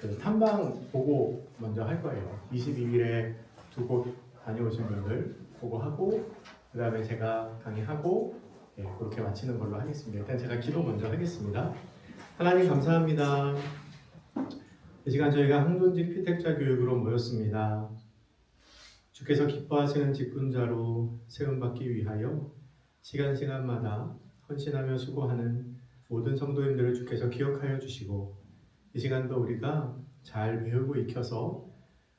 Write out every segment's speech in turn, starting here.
그 탐방 보고 먼저 할 거예요. 22일에 두 곳 다녀오신 분들 보고하고 그 다음에 제가 강의하고 그렇게 마치는 걸로 하겠습니다. 일단 제가 기도 먼저 하겠습니다. 하나님 감사합니다. 이 시간 저희가 항존직 피택자 교육으로 모였습니다. 주께서 기뻐하시는 직분자로 세움받기 위하여 시간마다 헌신하며 수고하는 모든 성도님들을 주께서 기억하여 주시고 이 시간도 우리가 잘 배우고 익혀서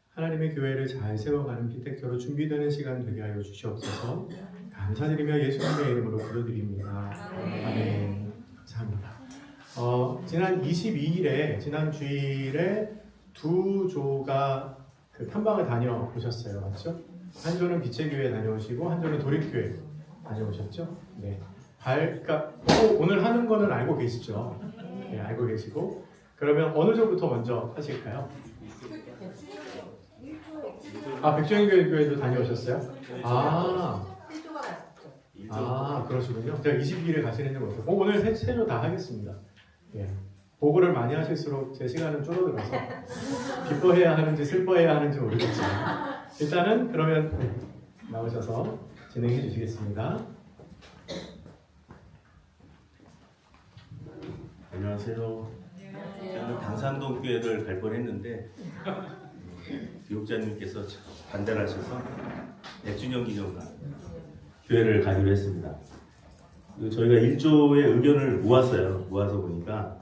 하나님의 교회를 잘 세워가는 피택자로 준비되는 시간 되게 하여 주시옵소서. 감사드리며 예수님의 이름으로 기도드립니다. 아멘. 감사합니다. 지난 22일에 지난 주일에 두 조가 그 탐방을 다녀오셨어요. 맞죠? 한 조는 빛의 교회 다녀오시고 한 조는 도립교회 다녀오셨죠? 네. 그러니까 오늘 하는 거는 알고 계시죠? 네, 알고 계시고 그러면 어느 조부터 먼저 하실까요? 백종인교회도 다녀오셨어요? 그러시군요. 제가 22일에 가시는지 모르겠어요. 오늘 세 조 다 하겠습니다. 예. 보고를 많이 하실수록 제 시간은 줄어들어서 기뻐해야 하는지 슬퍼해야 하는지 모르겠지만 일단은 그러면 나오셔서 진행해 주시겠습니다. 안녕하세요. 저는 당산동 교회를 갈 뻔했는데 교육자님께서 반대를 하셔서 백주년 기념관 교회를 가기로 했습니다. 저희가 1조의 의견을 모았어요. 모아서 보니까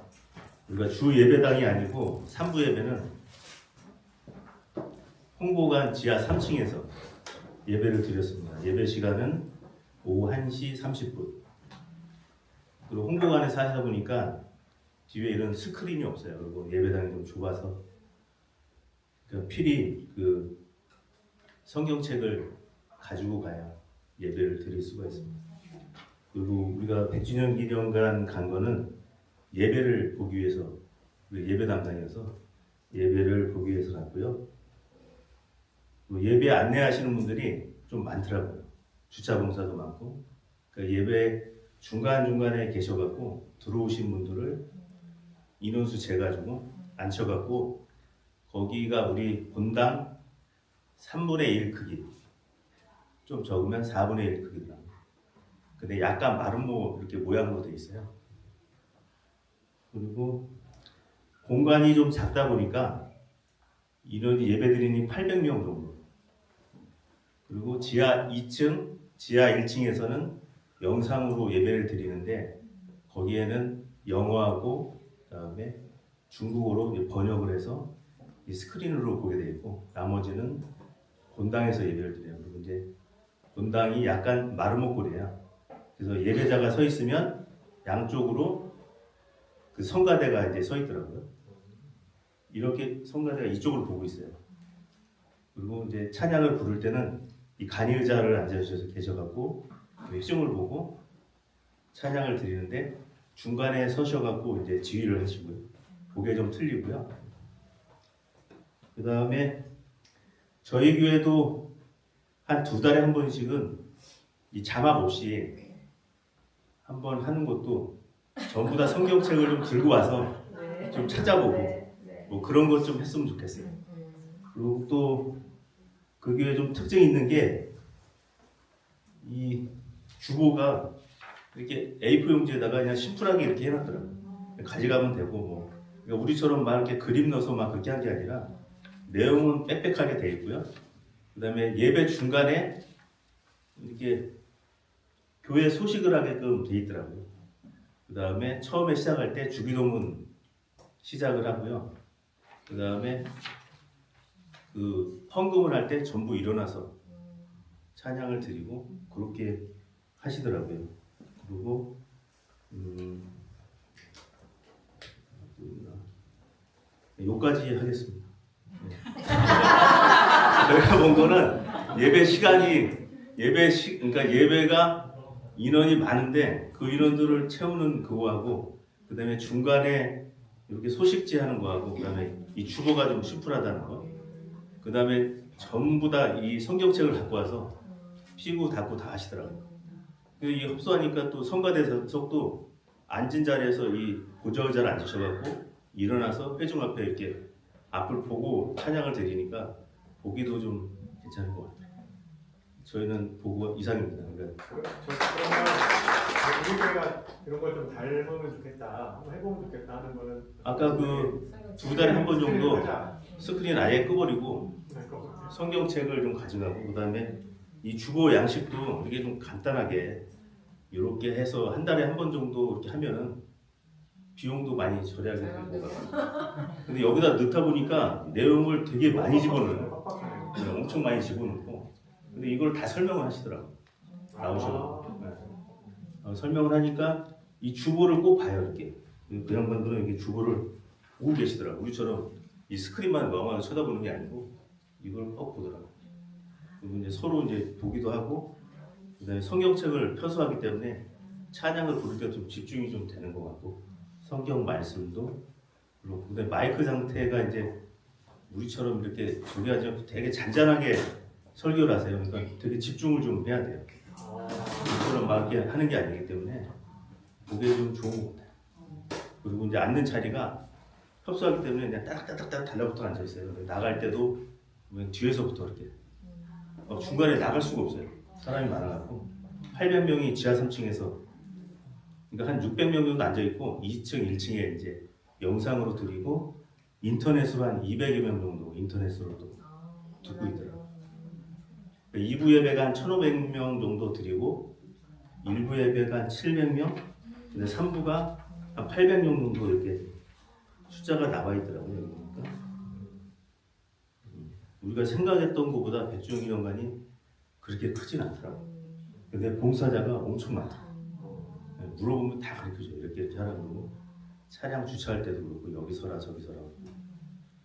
우리가 주 예배당이 아니고 3부 예배는 홍보관 지하 3층에서 예배를 드렸습니다. 예배 시간은 오후 1시 30분. 그리고 홍보관에서 하다 보니까 뒤에 이런 스크린이 없어요. 그리고 예배당이 좀 좁아서 필히 그 성경책을 가지고 가야 예배를 드릴 수가 있습니다. 그리고 우리가 100주년 기념관 간 거는 예배를 보기 위해서 예배 담당이어서 예배를 보기 위해서 갔고요. 예배 안내하시는 분들이 좀 많더라고요. 주차 봉사도 많고 그러니까 예배 중간중간에 계셔갖고 들어오신 분들을 인원수 재가지고 앉혀갖고 거기가 우리 본당 3분의 1 크기 좀 적으면 4분의 1 크기다. 근데 약간 마름모 이렇게 모양으로 되어 있어요. 그리고 공간이 좀 작다 보니까 인원이 예배드리니 800명 정도. 그리고 지하 2층, 지하 1층에서는 영상으로 예배를 드리는데 거기에는 영어하고 그다음에 중국어로 번역을 해서 이 스크린으로 보게 되어 있고 나머지는 본당에서 예배를 드려요. 그리고 이제 본당이 약간 마름모꼴이에요. 그래서 예배자가 서 있으면 양쪽으로 그 성가대가 이제 서 있더라고요. 이렇게 성가대가 이쪽으로 보고 있어요. 그리고 이제 찬양을 부를 때는 이 간이의자를 앉아주셔서 계셔갖고 회중을 보고 찬양을 드리는데 중간에 서셔갖고 이제 지휘를 하시고요. 그게 좀 틀리고요. 그 다음에 저희 교회도 한 2달에 한 번씩은 이 자막 없이 한번 하는 것도 전부 다 성경책을 좀 들고 와서 좀 찾아보고 뭐 그런 것 좀 했으면 좋겠어요. 그리고 또 그 교회 좀 특징이 있는 게 이 주보가 이렇게 A4 용지에다가 그냥 심플하게 이렇게 해놨더라고요. 가져가면 되고 뭐 그러니까 우리처럼 막 이렇게 그림 넣어서 막 그렇게 한 게 아니라 내용은 빽빽하게 돼 있고요. 그 다음에 예배 중간에 이렇게 교회 소식을 하게끔 돼 있더라고요. 그 다음에 처음에 시작할 때 주기도문 시작을 하고요. 그 다음에 그 헌금을 할 때 전부 일어나서 찬양을 드리고 그렇게 하시더라고요. 그리고 요까지 하겠습니다. 저희가 본 거는 그러니까 예배가 인원이 많은데 그 인원들을 채우는 그거하고 그 다음에 중간에 이렇게 소식지 하는 거하고 그 다음에 이 주보가 좀 심플하다는 거 그 다음에 전부 다 이 성경책을 갖고 와서 피고 닫고 다 하시더라고요. 이 흡수하니까 또 성가대석도 앉은 자리에서 이 고저의자를 앉으셔갖고 일어나서 회중 앞에 이렇게 앞을 보고 찬양을 드리니까 보기도 좀 괜찮을 것 같아요. 저희는 보고 이상입니다. 그러니까 그런 우리 교회가 이런 걸 좀 닮으면 좋겠다, 한번 해보면 좋겠다 하는 거는 아까 그 2달에 한 번 정도 하자. 스크린 아예 끄버리고 할 것 같아요. 성경책을 좀 가져가고 그다음에 이 주보 양식도 이게 좀 간단하게 이렇게 해서 한 달에 한 번 정도 이렇게 하면은 비용도 많이 절약이 되는 것 같아요. 근데 여기다 넣다 보니까 내용을 되게 많이 집어넣어요. 빡빡하네. 엄청 많이 집어넣고 근데 이걸 다 설명을 하시더라고요. 나오셔서 설명을 하니까 이 주보를 꼭 봐요. 이렇게 그 양반들은 이게 주보를 보고 계시더라고요. 우리처럼 이 스크린만 멍하게 쳐다보는 게 아니고 이걸 꼭 보더라고요. 그리고 이제 서로 이제 보기도 하고 그다음에 성경책을 펴서하기 때문에 찬양을 부를 때 좀 집중이 좀 되는 것 같고 성경 말씀도 그리고 그다음에 마이크 상태가 이제 우리처럼 이렇게 저기 하지 않고 되게 잔잔하게 설교를 하세요. 그러니까 되게 집중을 좀 해야 돼요. 우리처럼 막 이렇게 하는 게 아니기 때문에 그게 좀 좋은 것 같아요. 그리고 이제 앉는 자리가 협소하기 때문에 그냥 따닥따닥따닥 달라붙어 앉아 있어요. 나갈 때도 뒤에서부터 이렇게 중간에 나갈 수가 없어요. 사람이 많아갖고 800명이 지하 3층에서 그러니까 한 600명 정도 앉아 있고 2층, 1층에 이제 영상으로 드리고 인터넷으로 한 200여 명 정도 인터넷으로도 듣고 있더라고요. 2부 예배가 한 1,500명 정도 드리고 1부 예배가 한 700명, 근데 3부가 한 800명 정도 이렇게 숫자가 나와 있더라고요. 그러니까 우리가 생각했던 것보다 백주영 연관이 그렇게 크진 않더라고요. 근데 봉사자가 엄청 많다. 물어보면 다 가르쳐줘요. 이렇게 하라고 그러고 차량 주차할 때도 그렇고 여기 서라 저기 서라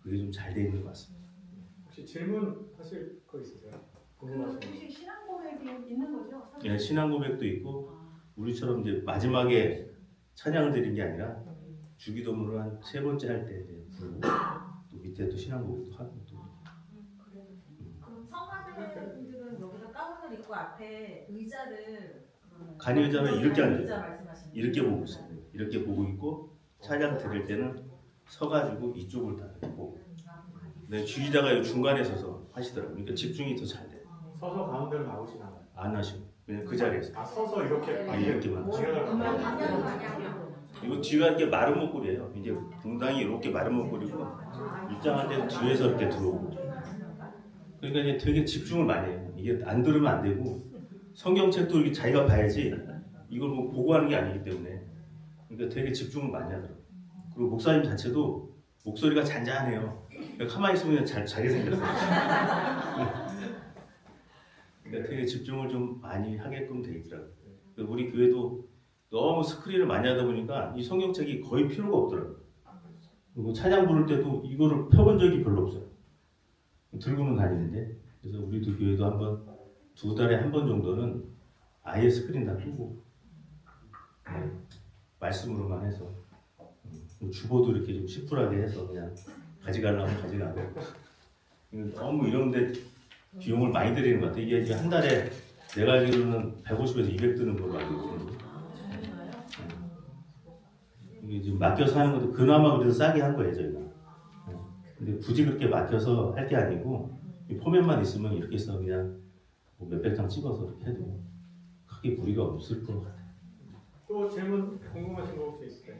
그게 좀 잘 돼 있는 것 같습니다. 혹시 질문 하실 거 있으세요? 궁금하신 거? 혹시 신앙 고백이 있는 거죠? 예, 신앙 고백도 있고 우리처럼 이제 마지막에 찬양을 드린 게 아니라 주기도문을 한 3번째 할 때 이제 부르고 또 밑에 또 신앙 고백도 하고 또 그럼 성가대분들은 여기서 가운을 입고 앞에 의자를 간이 의자는 이렇게 앉아요. 의자 말씀하시는 이렇게 보고 있어요. 이렇게 보고 있고 찬양 드릴 때는 서가지고 이쪽을 다 보고 네, 주의자가 이 중간에 서서 하시더라고요. 그러니까 집중이 더 잘 돼요. 서서 가운데를 막으시나요? 안 하시고 그냥 그 자리에서 서서 이렇게 이렇게만 방향을 이거 뒤가 이렇게 마른 목걸이에요. 이제 분당이 이렇게 마른 목걸이고 입장할 때 뒤에서 이렇게 들어오고 그러니까 이제 되게 집중을 많이 해요. 이게 안 들으면 안 되고 성경책도 이렇게 자기가 봐야지 이걸 뭐 보고 하는 게 아니기 때문에 그러니까 되게 집중을 많이 하더라고요. 그리고 목사님 자체도 목소리가 잔잔해요. 그러니까 가만히 있으면 그냥 잘게 생겼어요. 그러니까 되게 집중을 좀 많이 하게끔 돼 있더라고요. 우리 교회도 너무 스크린을 많이 하다 보니까 이 성경책이 거의 필요가 없더라고요. 그리고 찬양 부를 때도 이거를 펴본 적이 별로 없어요. 들고는 다니는데 그래서 우리도 교회도 한번 2달에 한 번 정도는 아예 스크린 다 끄고 말씀으로만 해서 주보도 이렇게 좀 시풀하게 해서 그냥 가져가려면 가져가고 너무 이런데 비용을 많이 들이는 것 같아요. 이게 지금 한 달에 내가 알기로는 150에서 200 드는 걸로 알고 있거든요. 이게 지금 맡겨서 하는 것도 그나마 그래도 싸게 한 거예요 저희가. 근데 굳이 그렇게 맡겨서 할 게 아니고 이 포맷만 있으면 이렇게 해서 그냥 뭐 몇백 장 찍어서 이렇게 해도 크게 무리가 없을 것 같아요. 또 질문 궁금하신 거 혹시 있으세요?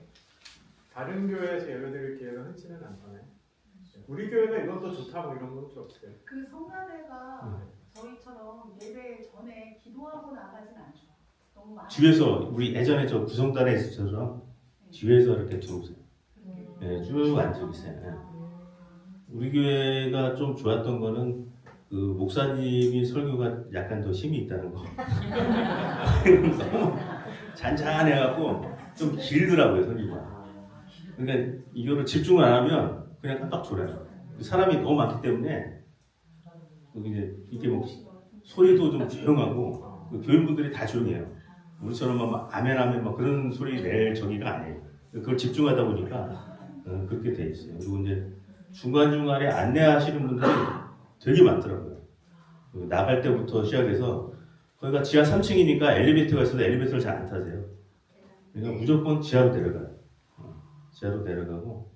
다른 교회에서 예배드릴 기회가 흔치는 않잖아요. 우리 교회가 이것도 좋다 뭐 이런 건 혹시 없어요? 그 성가대가 저희처럼 예배 전에 기도하고 나가진 않죠. 너무 많이. 뒤에서 우리 예전에 저 구성단에 있었처럼 뒤에서 이렇게 들어오세요. 네, 쭉 앉아 계세요. 네. 우리 교회가 좀 좋았던 거는 그 목사님이 설교가 약간 더 힘이 있다는 거. 너무 잔잔해갖고 좀 길더라고요 설교가. 그러니까 이거를 집중을 안 하면 그냥 깜빡 졸아요. 사람이 너무 많기 때문에 이게 뭐 소리도 좀 조용하고 교인분들이 다 조용해요. 우리처럼 막 아멘 아멘 막 그런 소리 낼 저기가 아니에요. 그걸 집중하다 보니까 그렇게 돼 있어요. 그리고 이제 중간중간에 안내하시는 분들이 되게 많더라고요. 나갈 때부터 시작해서 거기가 지하 3층이니까 엘리베이터가 있어도 엘리베이터를 잘 안 타세요. 그러니까 무조건 지하로 내려가요. 지하로 내려가고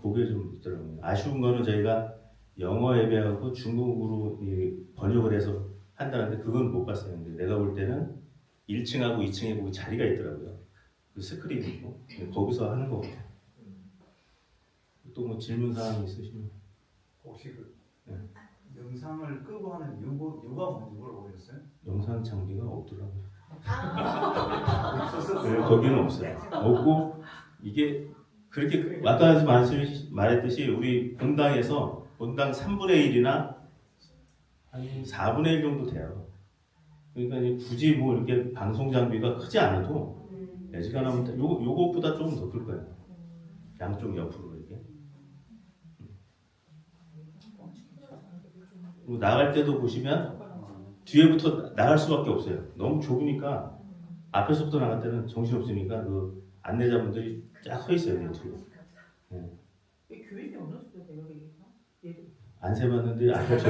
그게 좀 있더라고요. 아쉬운 거는 저희가 영어 예배하고 중국어로 번역을 해서 한다는데 그건 못 봤어요. 근데 내가 볼 때는 1층하고 2층에 거기 자리가 있더라고요. 그 스크린이 있고 거기서 하는 거 같아요. 또 뭐 질문 사항 있으시면 혹시 그 네. 영상을 끄고 하는 이유가 뭔지 물어보셨어요? 영상 장비가 없더라고요. 없었어요. 네, 거기는 없어요. 없고 이게 그렇게 아까 말했듯이 우리 본당에서 본당 3분의 1이나 한 4분의 1 정도 돼요. 그러니까 이제 굳이 뭐 이렇게 방송 장비가 크지 않아도 애지간하면 요것보다 조금 더 클 거예요. 양쪽 옆으로 이렇게. 그리고 나갈 때도 보시면 뒤에부터 나갈 수밖에 없어요. 너무 좁으니까 앞에서부터 나갈 때는 정신없으니까 그 안내자분들이 쫙 서 있어요. 뒤에. 교인이 어느 정도 돼요? 안 세봤는데 앞에서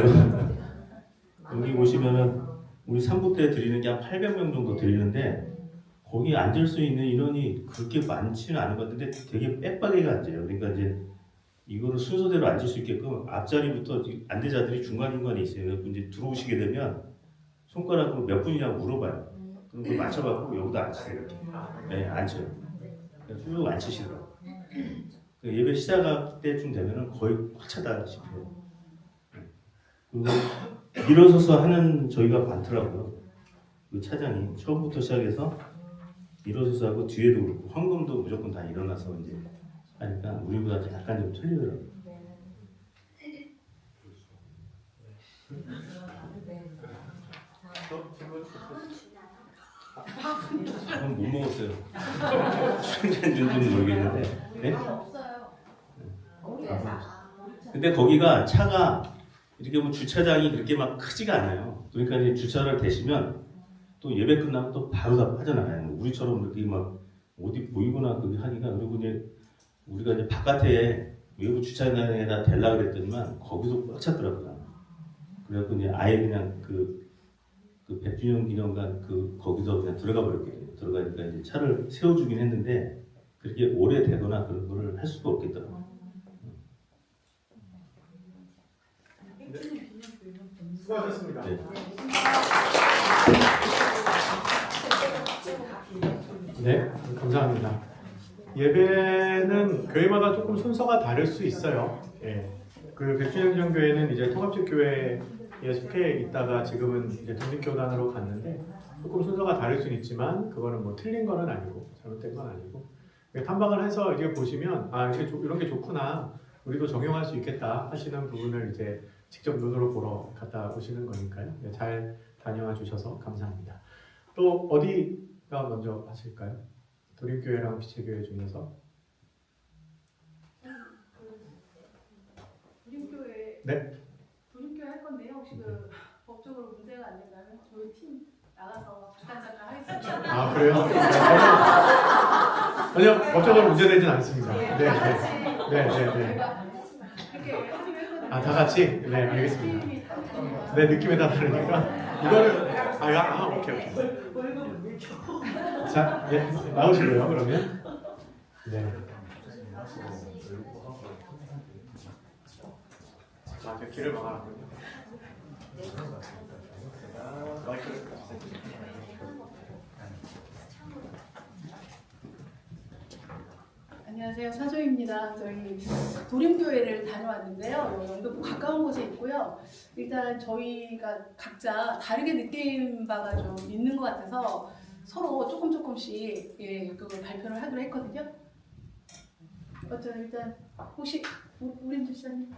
여기 보시면은 우리 3부 때 드리는 게 한 800명 정도 드리는데 거기 앉을 수 있는 인원이 그렇게 많지는 않은 것 같은데 되게 빽빽하게 앉아요. 그러니까 이제 이거를 순서대로 앉을 수 있게끔 앞자리부터 안내자들이 중간중간에 있어요. 그래서 이제 들어오시게 되면 손가락으로 몇 분이냐고 물어봐요. 그럼 그걸 맞춰갖고 여기다 앉히세요. 이렇게. 네, 앉혀요. 쭉 앉히시더라고요. 예배 시작할 때쯤 되면은 거의 꽉 차다시피 해요. 그리고 일어서서 하는 저희가 많더라고요. 그 차장이 처음부터 시작해서 일어서서 하고 뒤에도 그렇고 헌금도 무조건 다 일어나서 이제 하니까 우리보다 약간 좀 틀리더라고요. 저는 못 먹었어요. 출연된 줄은 모르겠는데. 네? 없어요. 근데 거기가 차가 이렇게 뭐 주차장이 그렇게 막 크지가 않아요. 그러니까 이제 주차를 대시면 또 예배 끝나면 또 바로 다 빠져나가요. 우리처럼 이렇게 막 어디 보이거나 그게 하기가. 그리고 이제 우리가 이제 바깥에 외부 주차장에다 대려고 그랬더니만 거기도 꽉 찼더라고요. 그래갖고 이제 아예 그냥 그 백주년 기념관 거기서 그냥 들어가 버렸거든요. 들어가니까 이제 차를 세워주긴 했는데 그렇게 오래 되거나 그런 거를 할 수가 없겠더라고요. 수고하셨습니다. 네. 네, 감사합니다. 예배는 교회마다 조금 순서가 다를 수 있어요. 예. 그 백주영정교회는 이제 통합적 교회에 속해 있다가 지금은 이제 독립교단으로 갔는데 조금 순서가 다를 수는 있지만 그거는 뭐 틀린 거는 아니고 잘못된 건 아니고 탐방을 해서 이게 보시면 아 이런 게 좋구나 우리도 적용할 수 있겠다 하시는 부분을 이제 직접 눈으로 보러 갔다 오시는 거니까요. 네, 잘 다녀와 주셔서 감사합니다. 또 어디가 먼저 하실까요? 도림교회랑 비체교회 중에서? 도림교회. 네. 도림교회 할 건데요. 혹시 그 법적으로 문제가 안 된다면 저희 팀 나가서 잠깐 하겠습니다. 아 그래요? 전혀 법적으로 문제되진 않습니다. 네, 네. 아, 다 같이? 네, 알겠습니다. 네, 느낌에 다 다르니까 이거를 오케이. 자, 네, 나오시고요. 그러면 네. 아, 제가 길을 막아놨군요. 안녕하세요. 사조입니다. 저희 도림교회를 다녀왔는데요. 영등포 가까운 곳에 있고요. 일단 저희가 각자 다르게 느낀 바가 좀 있는 것 같아서 서로 조금씩 그걸 발표를 하기로 했거든요. 어쨌든 일단 혹시 우린 집사님?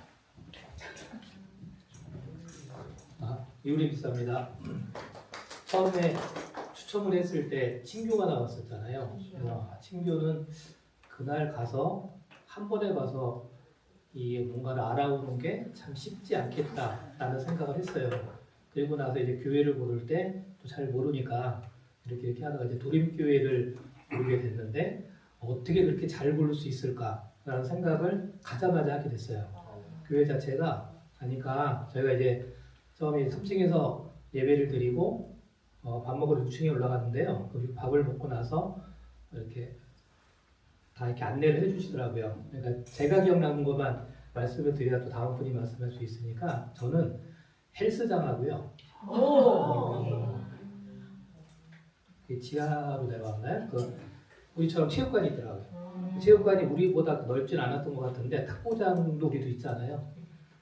이우리 집사입니다. 처음에 추첨을 했을 때 친교가 나왔었잖아요. 그래서 친교는 그날 가서 한 번에 가서 이 뭔가를 알아오는 게 참 쉽지 않겠다라는 생각을 했어요. 그리고 나서 이제 교회를 고를 때 또 잘 모르니까 이렇게 하다가 이제 도림교회를 고르게 됐는데 어떻게 그렇게 잘 고를 수 있을까라는 생각을 가자마자 하게 됐어요. 교회 자체가 가니까 저희가 이제 처음에 3층에서 예배를 드리고 밥 먹으러 6층에 올라갔는데요. 거기 밥을 먹고 나서 이렇게 다 이렇게 안내를 해주시더라고요. 그러니까 제가 기억나는 것만 말씀을 드려야 또 다음 분이 말씀할 수 있으니까 저는 헬스장 하고요. 지하로 내려왔나요? 우리처럼 체육관이 있더라고요. 체육관이 우리보다 넓진 않았던 것 같은데 탁구장 놀이도 있잖아요.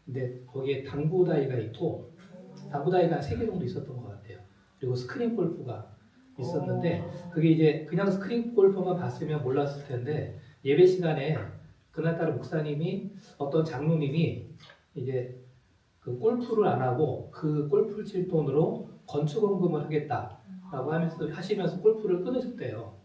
근데 거기에 당구다이가 있고 당구다이가 한 3개 정도 있었던 것 같아요. 그리고 스크린 골프가 있었는데 그게 이제 그냥 스크린 골프만 봤으면 몰랐을 텐데 예배 시간에 그날따라 목사님이 어떤 장로님이 이제 그 골프를 안 하고 그 골프를 칠 돈으로 건축원금을 하겠다라고 하시면서 골프를 끊으셨대요.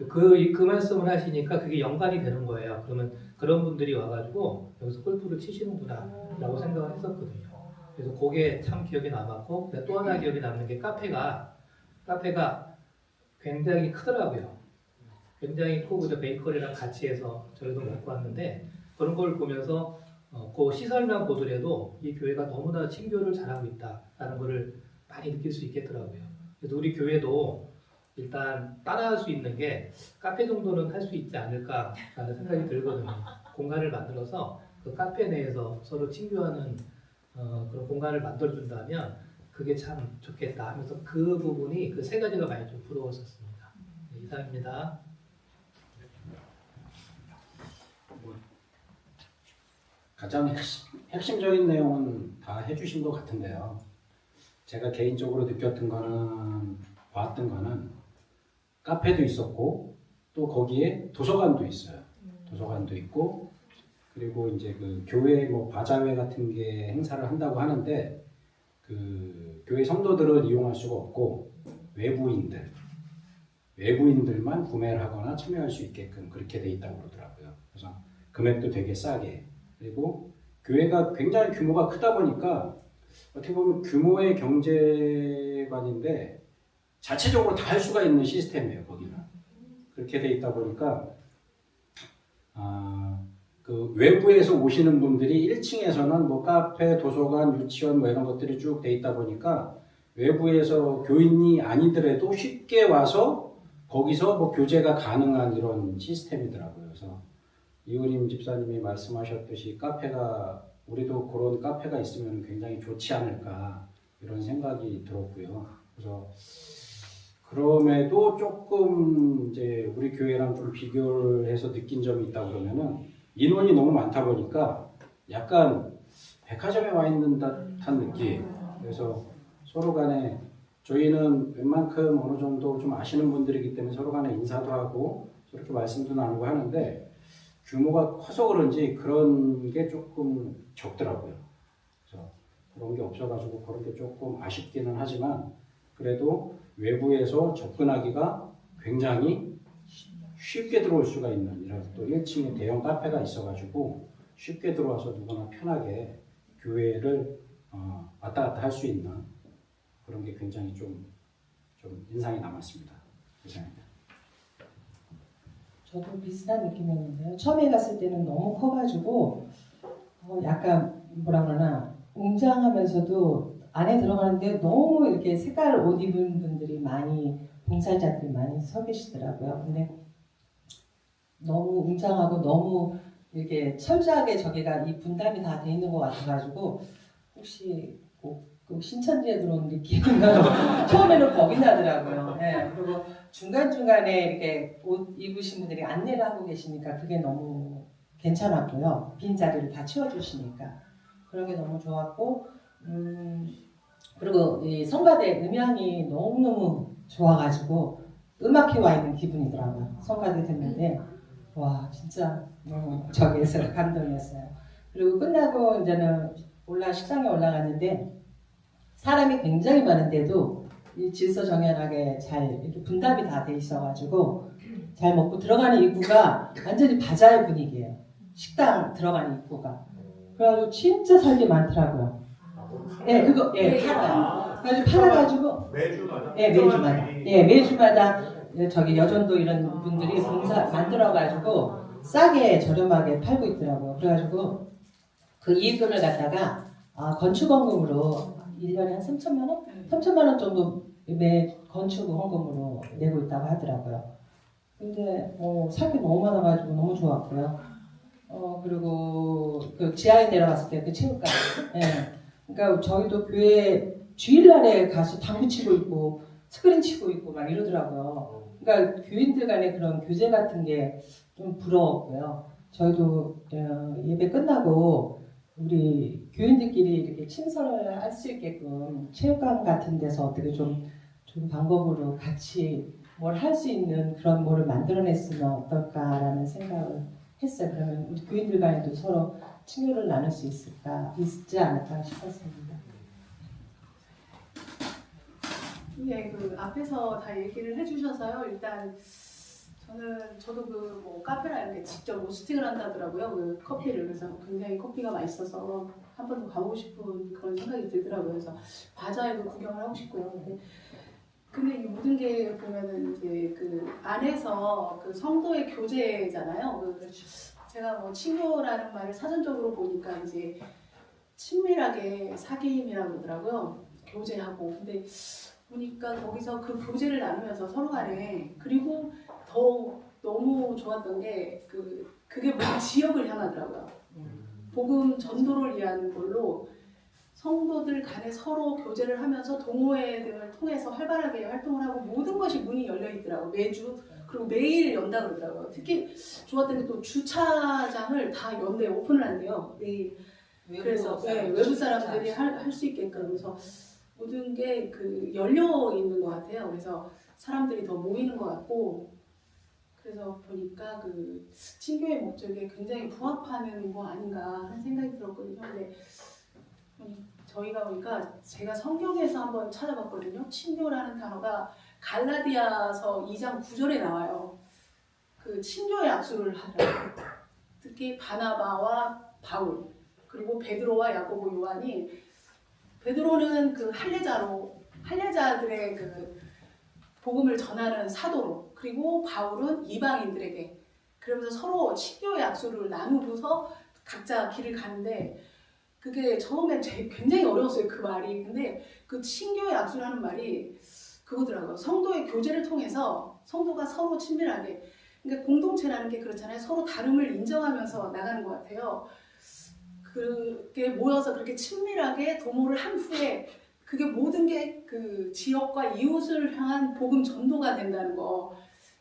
그 말씀을 하시니까 그게 연관이 되는 거예요. 그러면 그런 분들이 와가지고 여기서 골프를 치시는구나 라고 생각을 했었거든요. 그래서 그게 참 기억에 남았고 또 하나 기억에 남는 게 카페가 굉장히 크더라고요. 굉장히 크고 베이커리랑 같이 해서 저희도 먹고 왔는데 그런 걸 보면서 그 시설만 보더라도 이 교회가 너무나 친교를 잘하고 있다라는 것을 많이 느낄 수 있겠더라고요. 그래서 우리 교회도 일단 따라할 수 있는 게 카페 정도는 할 수 있지 않을까라는 생각이 들거든요. 공간을 만들어서 그 카페 내에서 서로 친교하는 그런 공간을 만들어준다면 그게 참 좋겠다 하면서 그 부분이 그 3가지가 많이 좀 부러웠었습니다. 네, 이상입니다. 가장 핵심적인 내용은 다 해주신 것 같은데요. 제가 개인적으로 봤던 거는 카페도 있었고 또 거기에 도서관도 있어요. 도서관도 있고 그리고 이제 그 교회 뭐 바자회 같은 게 행사를 한다고 하는데 그 교회 성도들은 이용할 수가 없고 외부인들만 구매를 하거나 참여할 수 있게끔 그렇게 돼 있다고 그러더라고요. 그래서 금액도 되게 싸게 그리고 교회가 굉장히 규모가 크다 보니까 어떻게 보면 규모의 경제관인데 자체적으로 다 할 수가 있는 시스템이에요. 거기는 그렇게 돼 있다 보니까 그 외부에서 오시는 분들이 1층에서는 뭐 카페, 도서관, 유치원 뭐 이런 것들이 쭉 돼 있다 보니까 외부에서 교인이 아니더라도 쉽게 와서 거기서 뭐 교제가 가능한 이런 시스템이더라고요. 그래서 이우림 집사님이 말씀하셨듯이 우리도 그런 카페가 있으면 굉장히 좋지 않을까 이런 생각이 들었고요. 그래서 그럼에도 조금 이제 우리 교회랑 좀 비교를 해서 느낀 점이 있다 그러면은 인원이 너무 많다 보니까 약간 백화점에 와 있는 듯한 느낌. 그래서 서로 간에 저희는 웬만큼 어느 정도 좀 아시는 분들이기 때문에 서로 간에 인사도 하고 저렇게 말씀도 나누고 하는데 규모가 커서 그런지 그런 게 조금 적더라고요. 그래서 그런 게 없어가지고 그런 게 조금 아쉽기는 하지만 그래도 외부에서 접근하기가 굉장히 쉽게 들어올 수가 있는 이런 또 1층에 대형 카페가 있어가지고 쉽게 들어와서 누구나 편하게 교회를 왔다 갔다 할 수 있는 그런 게 굉장히 좀 인상이 남았습니다. 이상입니다. 저도 비슷한 느낌이었는데요. 처음에 갔을 때는 너무 커가지고 약간 뭐라 그러나 웅장하면서도 안에 들어가는데 너무 이렇게 색깔 옷 입은 분들이 봉사자들이 많이 서 계시더라고요. 근데 너무 웅장하고 너무 이렇게 철저하게 저기가 이 분담이 다 돼 있는 것 같아가지고 혹시 꼭 신천지에 들어온 느낌은 처음에는 겁이 나더라고요. 네. 그리고 중간중간에 이렇게 옷 입으신 분들이 안내를 하고 계시니까 그게 너무 괜찮았고요. 빈 자리를 다 채워주시니까 그런 게 너무 좋았고 그리고 이 성가대 음향이 너무너무 좋아가지고 음악회 와 있는 기분이더라고요. 성가대 듣는데 와 진짜 너무 저기에서 감동이었어요. 그리고 끝나고 이제는 식당에 올라갔는데 사람이 굉장히 많은데도 이 질서정연하게 잘 이렇게 분담이 다 돼 있어가지고 잘 먹고 들어가는 입구가 완전히 바자회 분위기예요. 식당 들어가는 입구가. 그래가지고 진짜 살게 많더라고요. 예, 그거 팔아요. 그래가지고 팔아가지고 매주마다? 매주마다 저기 여전도 이런 분들이 봉사 만들어가지고 싸게 저렴하게 팔고 있더라고요. 그래가지고 그 이익금을 갖다가 건축원금으로 1년에 한 3천만 원? 3천만 원 정도 매 건축 헌금으로 내고 있다고 하더라고요. 근데 살 게 너무 많아가지고 너무 좋았고요. 그리고 그 지하에 내려갔을 때 그 체육관. 예. 그러니까 저희도 교회 주일날에 가서 당구 치고 있고 스크린 치고 있고 막 이러더라고요. 그러니까 교인들 간의 그런 교제 같은 게 좀 부러웠고요. 저희도 예배 끝나고 우리 교인들끼리 이렇게 친선을 할 수 있게끔 체육관 같은 데서 어떻게 좀 방법으로 같이 뭘 할 수 있는 그런 뭐를 만들어냈으면 어떨까라는 생각을 했어요. 그러면 우리 교인들 간에도 서로 친교를 나눌 수 있지 않을까 싶었습니다. 네, 그 앞에서 다 얘기를 해주셔서요. 일단 저도 그 뭐 카페나 이렇게 직접 로스팅을 한다더라고요. 그 커피를. 그래서 굉장히 커피가 맛있어서 한 번 더 가보고 싶은 그런 생각이 들더라고요. 그래서 바자회도 구경을 하고 싶고요. 근데 이 모든 게 보면은 이제 그 안에서 그 성도의 교제잖아요. 제가 뭐 친교라는 말을 사전적으로 보니까 이제 친밀하게 사귐이라고 그러더라고요. 교제하고. 근데 보니까 거기서 그 교제를 나누면서 서로 간에, 그리고 더 너무 좋았던 게 그게 모든 지역을 향하더라고요. 복음 전도를 위한 걸로 성도들 간에 서로 교제를 하면서 동호회 등을 통해서 활발하게 활동을 하고 모든 것이 문이 열려 있더라고요. 매주. 그리고 매일 연다 그러더라고요. 특히 좋았던 게 또 주차장을 다 연대요. 오픈을 한대요. 매일. 그래서 외부 사람들이 할 수 있게끔. 그래서 모든 게 열려 있는 것 같아요. 그래서 사람들이 더 모이는 것 같고, 그래서 보니까 친교의 목적에 굉장히 부합하는 거 아닌가 하는 생각이 들었거든요. 근데 저희가 보니까 제가 성경에서 한번 찾아봤거든요. 친교라는 단어가 갈라디아서 2장 9절에 나와요. 친교의 약속을 하더라고요. 특히 바나바와 바울, 그리고 베드로와 야고보, 요한이, 베드로는 할례자들의 복음을 전하는 사도로, 그리고 바울은 이방인들에게, 그러면서 서로 친교의 약속을 나누고서 각자 길을 가는데, 그게 처음엔 굉장히 어려웠어요, 그 말이. 근데 그 친교의 약속이라는 말이 그거더라고요. 성도의 교제를 통해서 성도가 서로 친밀하게, 그러니까 공동체라는 게 그렇잖아요. 서로 다름을 인정하면서 나가는 것 같아요. 그게 모여서 그렇게 친밀하게 도모를 한 후에 그게 모든 게 지역과 이웃을 향한 복음 전도가 된다는 거,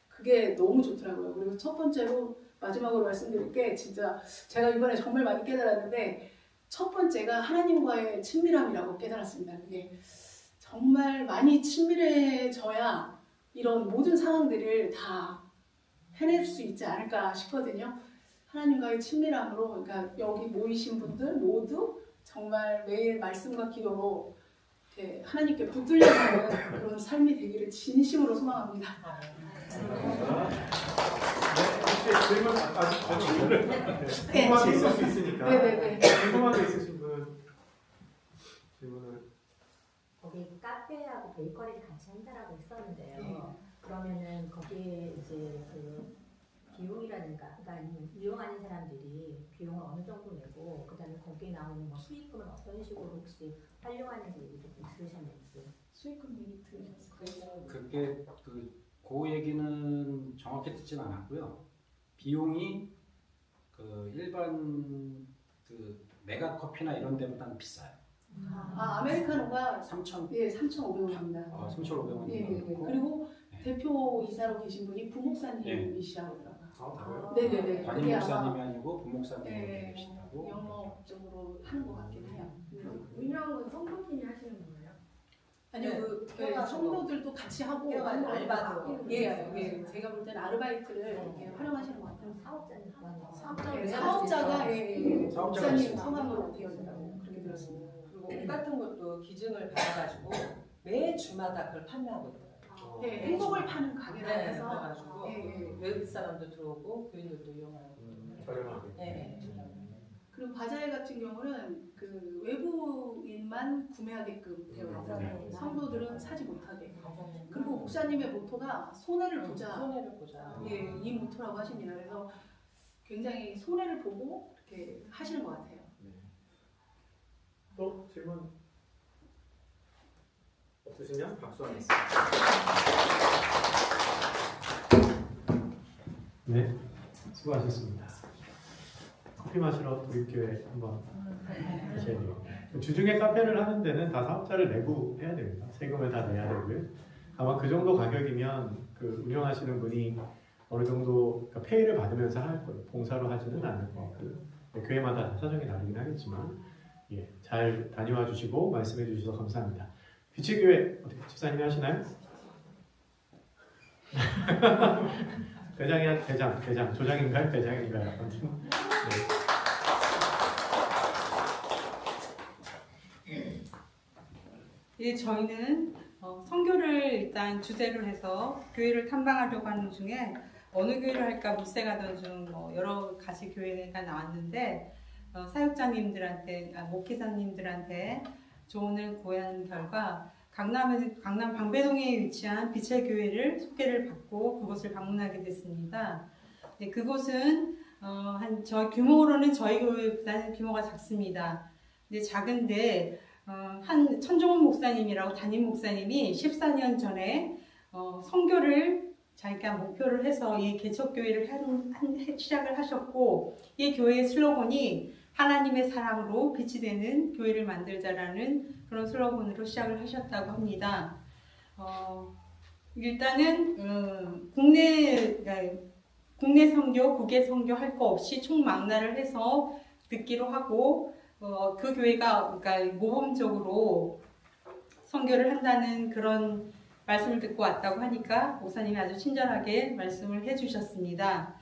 그게 너무 좋더라고요. 그리고 첫 번째로 마지막으로 말씀드릴 게, 진짜 제가 이번에 정말 많이 깨달았는데, 첫 번째가 하나님과의 친밀함이라고 깨달았습니다. 그게 정말 많이 친밀해져야 이런 모든 상황들을 다 해낼 수 있지 않을까 싶거든요. 하나님과의 친밀함으로, 그러니까 여기 모이신 분들 모두 정말 매일 말씀과 기도로 이렇게 하나님께 붙들려가는 그런 삶이 되기를 진심으로 소망합니다. 혹시 질문 아직 궁금한 게 있을 수 있으니까. 네네네. 궁금한 게 있으신 분 질문을. 거기 카페하고 베이커리를 같이 한다라고 했었는데요. 그러면은 거기에 이제 비용이라든가, 그러니까 이용하는 사람들이 비용을 어느 정도 내고, 그다음에 거기에 나오는 수익금을 어떤 식으로 혹시 활용하는지 얘기도 좀 들으셨는지. 수익금 얘기 들으셨어요? 그게 그 얘기는 정확히 듣진 않았고요. 비용이 일반 메가 커피나 이런 데보다는 비싸요. 아메리카노가 3,000. 예, 3,500원입니다. 3,500원이 예. 그리고 네. 대표 이사로 계신 분이 부목사님이시라고 하더라고요. 네. 네네네. 담임 그게 목사님이 아마 아니고 부목사님이 네, 계시다고. 영업적으로 하는 것 같긴 해요. 운영은 성도님이 하시는 거예요? 아니요, 껴가지고. 성도들도 같이 하고 알바도. 예. 제가 볼 때는 아르바이트를 이렇게 활용하시는 것 같아요. 사업자님 예, 사업자가 사업자가 목사님 있어요. 성함으로 되어 있다고 그렇게 들었습니다. 그리고 옷 같은 것도 기증을 받아가지고 매 주마다 그걸 판매하고 있더라고요. 네, 행복을 파는 가게라 네, 해서 그래가지고 외국 사람도 들어오고 교인들도 이용하고. 저렴하게. 네. 그리고 바자회 같은 경우는 외부인만 구매하게끔 되어 있어요. 성도들은 사지 못하게. 그리고 목사님의 모토가 손해를 보자. 손해를 보자. 예, 이 모토라고 하십니다. 그래서 굉장히 손해를 보고 이렇게 하시는 것 같아요. 또 질문 없으시면 박수 하겠습니다. 네, 수고하셨습니다. 커피 마시러 도립교회 한번 가셔야 돼요. 주중에 카페를 하는 데는 다 사업자를 내고 해야 됩니다. 세금을 다 내야 되고요. 아마 그 정도 가격이면 그 운영하시는 분이 어느 정도 그러니까 페이를 받으면서 할 거예요. 봉사로 하지는 않을 것 같고요. 교회마다 사정이 다르긴 하겠지만 예, 잘 다녀와 주시고 말씀해 주셔서 감사합니다. 빛의 교회 어떻게 집사님이 하시나요? 대장 조장인가요? 대장인가요? 아무튼 예, 저희는 선교를 일단 주제로 해서 교회를 탐방하려고 하는 중에 어느 교회를 할까 물색하던 중 여러 가지 교회가 나왔는데 사역자님들한테, 목회자님들한테 조언을 구한 결과 강남 방배동에 위치한 빛의 교회를 소개를 받고 그곳을 방문하게 됐습니다. 네, 그곳은 저희 규모로는 저희 교회보다는 규모가 작습니다. 근데 작은데 한 천종훈 목사님이라고 담임 목사님이 14년 전에 선교를 자기가 목표를 해서 이 개척교회를 시작을 하셨고 이 교회의 슬로건이 하나님의 사랑으로 빛이 되는 교회를 만들자라는 그런 슬로건으로 시작을 하셨다고 합니다. 일단은 국내 선교, 국외 선교 할 거 없이 총망라를 해서 듣기로 하고 그 교회가 그러니까 모범적으로 선교를 한다는 그런 말씀을 듣고 왔다고 하니까 목사님이 아주 친절하게 말씀을 해주셨습니다.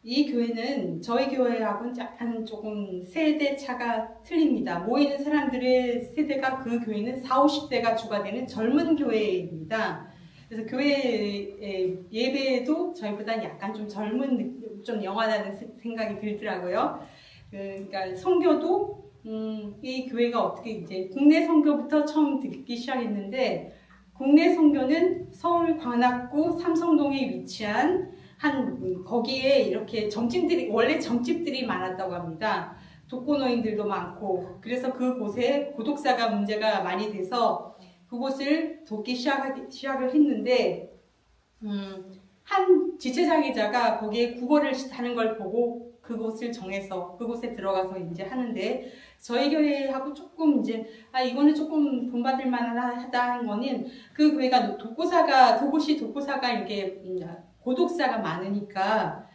이 교회는 저희 교회하고는 약간 조금 세대 차가 틀립니다. 모이는 사람들의 세대가 그 교회는 40, 50대가 주가 되는 젊은 교회입니다. 그래서 교회 예배도 저희보다는 약간 좀 젊은, 좀 영하다는 생각이 들더라고요. 그러니까 선교도 이 교회가 어떻게 이제 국내 선교부터 처음 듣기 시작했는데 국내 선교는 서울 관악구 삼성동에 위치한 거기에 이렇게 점집들이 원래 점집들이 많았다고 합니다. 독거노인들도 많고 그래서 그곳에 고독사가 문제가 많이 돼서 그곳을 돕기 시작을 했는데 한 지체장애자가 거기에 국어를 하는 걸 보고 그곳을 정해서 그곳에 들어가서 이제 하는데 저희 교회하고 조금 이제 이거는 조금 본받을 만하다는 거는 그 교회가 그곳이 독고사가 이렇게 고독사가 많으니까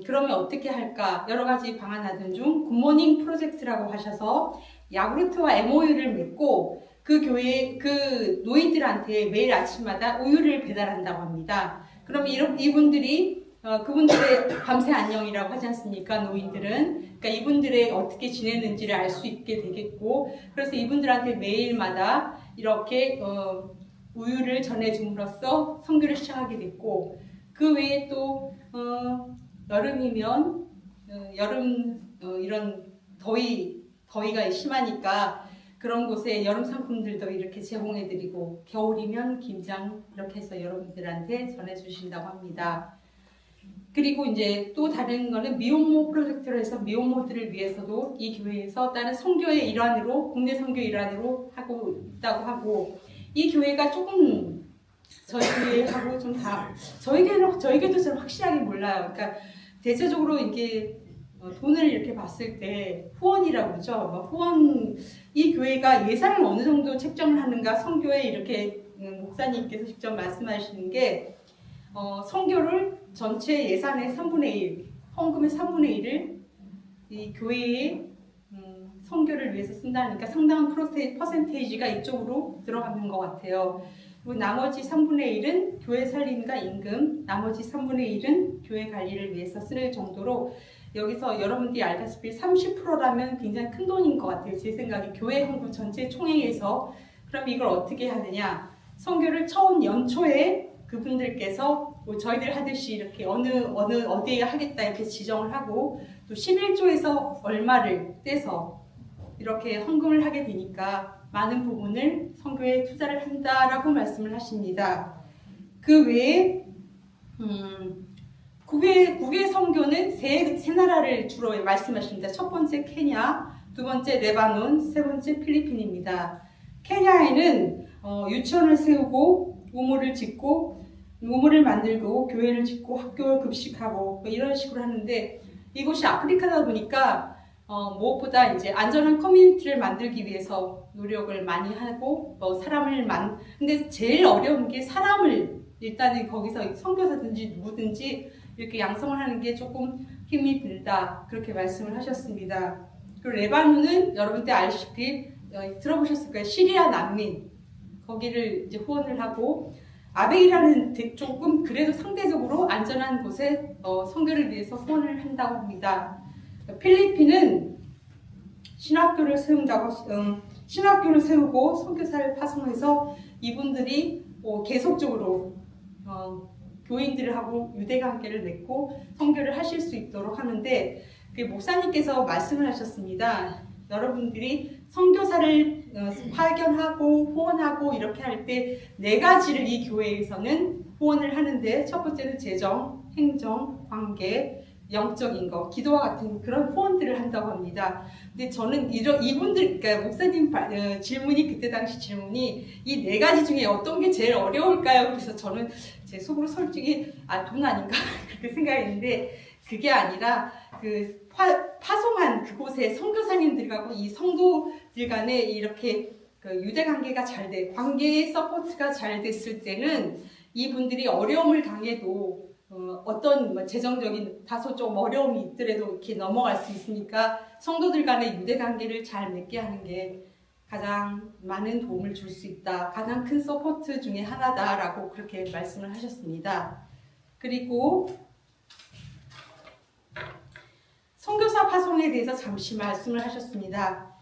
그러면 어떻게 할까 여러 가지 방안하던 중 굿모닝 프로젝트라고 하셔서 야구르트와 MOU를 맺고 그 교회 그 노인들한테 매일 아침마다 우유를 배달한다고 합니다. 그럼 이분들이 그분들의 밤새 안녕이라고 하지 않습니까? 노인들은. 그러니까 이분들의 어떻게 지내는지를 알 수 있게 되겠고 그래서 이분들한테 매일마다 이렇게 우유를 전해줌으로써 선교를 시작하게 됐고 그 외에 또 여름이면 이런 더위가 심하니까 그런 곳에 여름 상품들도 이렇게 제공해드리고 겨울이면 김장 이렇게 해서 여러분들한테 전해주신다고 합니다. 그리고 이제 또 다른 거는 미혼모 프로젝트를 해서 미혼모들을 위해서도 이 교회에서 다른 선교의 일환으로 국내 선교 일환으로 하고 있다고 하고 이 교회가 조금 저희 교회하고 좀 저희 교회도 좀 확실하게 몰라요. 그러니까 대체적으로 이게 돈을 이렇게 봤을 때 후원이라고 그러죠. 이 교회가 예산을 어느 정도 책정을 하는가 선교에 이렇게 목사님께서 직접 말씀하시는 게 선교를 전체 예산의 3분의 1, 헌금의 3분의 1을 이 교회의 선교를 위해서 쓴다니까 상당한 퍼센테이지가 이쪽으로 들어가는 것 같아요. 그리고 나머지 3분의 1은 교회 살림과 임금, 나머지 3분의 1은 교회 관리를 위해서 쓸 정도로 여기서 여러분들이 알다시피 30%라면 굉장히 큰 돈인 것 같아요. 제 생각에 교회 헌금 전체 총액에서 그럼 이걸 어떻게 하느냐. 선교를 처음 연초에 그분들께서 저희들 하듯이 이렇게 어디에 하겠다 이렇게 지정을 하고 또 11조에서 얼마를 떼서 이렇게 헌금을 하게 되니까 많은 부분을 선교에 투자를 한다라고 말씀을 하십니다. 그 외에 국외 선교는 세 나라를 주로 말씀하십니다. 첫 번째 케냐, 두 번째 레바논, 세 번째 필리핀입니다. 케냐에는 유치원을 세우고 우물을 짓고 우물을 만들고 교회를 짓고 학교 급식하고 뭐 이런 식으로 하는데 이곳이 아프리카다 보니까 무엇보다 이제 안전한 커뮤니티를 만들기 위해서 노력을 많이 하고 근데 제일 어려운 게 사람을 일단은 거기서 선교사든지 누구든지 이렇게 양성을 하는 게 조금 힘이 들다 그렇게 말씀을 하셨습니다. 그리고 레바논은 여러분들 알시피 들어보셨을 거예요. 시리아 난민 거기를 이제 후원을 하고 아베이라는 조금 그래도 상대적으로 안전한 곳에 선교를 위해서 후원을 한다고 합니다. 필리핀은 신학교를 세우고 선교사를 파송해서 이분들이 계속적으로 교인들을 하고 유대관계를 맺고 선교를 하실 수 있도록 하는데 목사님께서 말씀을 하셨습니다. 여러분들이 선교사를 파견하고 후원하고 이렇게 할 때 4가지를 이 교회에서는 후원을 하는데 첫 번째는 재정, 행정, 관계, 영적인 거, 기도와 같은 그런 후원들을 한다고 합니다. 근데 저는 이분들, 그러니까 목사님 질문이 그때 당시 질문이 이 4가지 중에 어떤 게 제일 어려울까요? 그래서 저는 제 속으로 솔직히 돈 아닌가 그렇게 생각했는데 그게 아니라 그 파송한 그곳에 선교사님들하고 이 성도들 간에 이렇게 그 유대 관계가 잘 돼, 관계의 서포트가 잘 됐을 때는 이분들이 어려움을 당해도 어떤 재정적인 다소 좀 어려움이 있더라도 이렇게 넘어갈 수 있으니까 성도들 간의 유대 관계를 잘 맺게 하는 게 가장 많은 도움을 줄 수 있다. 가장 큰 서포트 중에 하나다라고 그렇게 말씀을 하셨습니다. 그리고 선교사 파송에 대해서 잠시 말씀을 하셨습니다.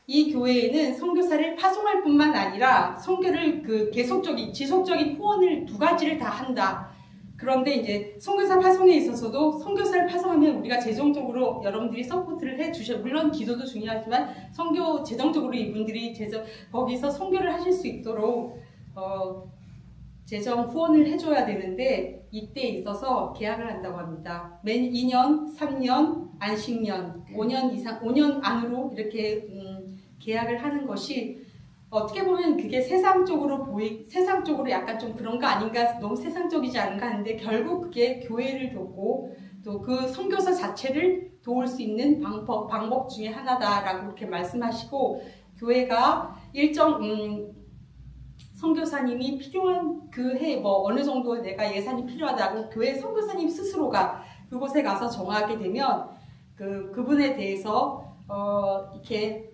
이 교회에는 선교사를 파송할 뿐만 아니라 선교를 지속적인 후원을 2가지를 다 한다. 그런데 이제 선교사 파송에 있어서도 선교사를 파송하면 우리가 재정적으로 여러분들이 서포트를 해주셔. 물론 기도도 중요하지만 재정적으로 이분들이 거기서 선교를 하실 수 있도록 재정 후원을 해줘야 되는데 이때 있어서 계약을 한다고 합니다. 맨 2년, 3년, 안식년, 5년 안으로 이렇게 계약을 하는 것이 어떻게 보면 그게 세상적으로 약간 좀 그런 거 아닌가, 너무 세상적이지 않은가 하는데 결국 그게 교회를 돕고 또 그 선교사 자체를 도울 수 있는 방법 중에 하나다라고 그렇게 말씀하시고 교회가 일정 선교사님이 필요한 그 해 어느 정도 내가 예산이 필요하다고 교회 선교사님 스스로가 그곳에 가서 정하게 되면 그분에 대해서 이렇게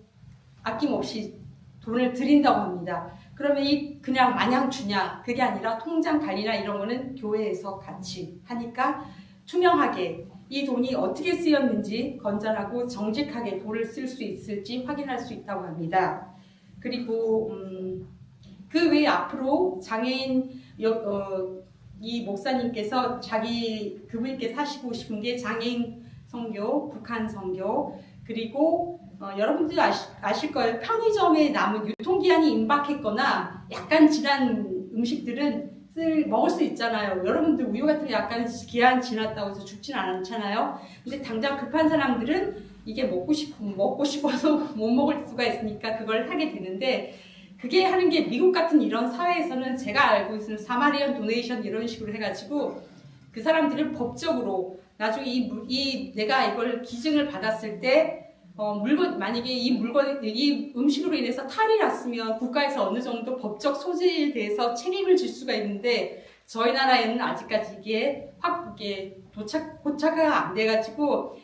아낌없이 돈을 드린다고 합니다. 그러면 그냥 마냥 주냐 그게 아니라 통장 관리나 이런 거는 교회에서 같이 하니까 투명하게 이 돈이 어떻게 쓰였는지 건전하고 정직하게 돈을 쓸 수 있을지 확인할 수 있다고 합니다. 그리고 그 외에 앞으로 장애인 이 목사님께서 그분께서 하시고 싶은 게 장애인 선교, 북한 선교, 그리고 여러분들 아실 거예요. 편의점에 남은 유통기한이 임박했거나 약간 지난 음식들은 먹을 수 있잖아요. 여러분들 우유 같은 게 약간 기한 지났다고 해서 죽진 않잖아요. 근데 당장 급한 사람들은 이게 먹고 싶어서 못 먹을 수가 있으니까 그걸 하게 되는데 그게 하는 게 미국 같은 이런 사회에서는 제가 알고 있는 사마리안 도네이션 이런 식으로 해가지고 그 사람들은 법적으로 나중에 내가 이걸 기증을 받았을 때 만약에 이 음식으로 인해서 탈이 났으면 국가에서 어느 정도 법적 소지에 대해서 책임을 질 수가 있는데 저희 나라에는 아직까지 이게 고착화가 안 돼가지고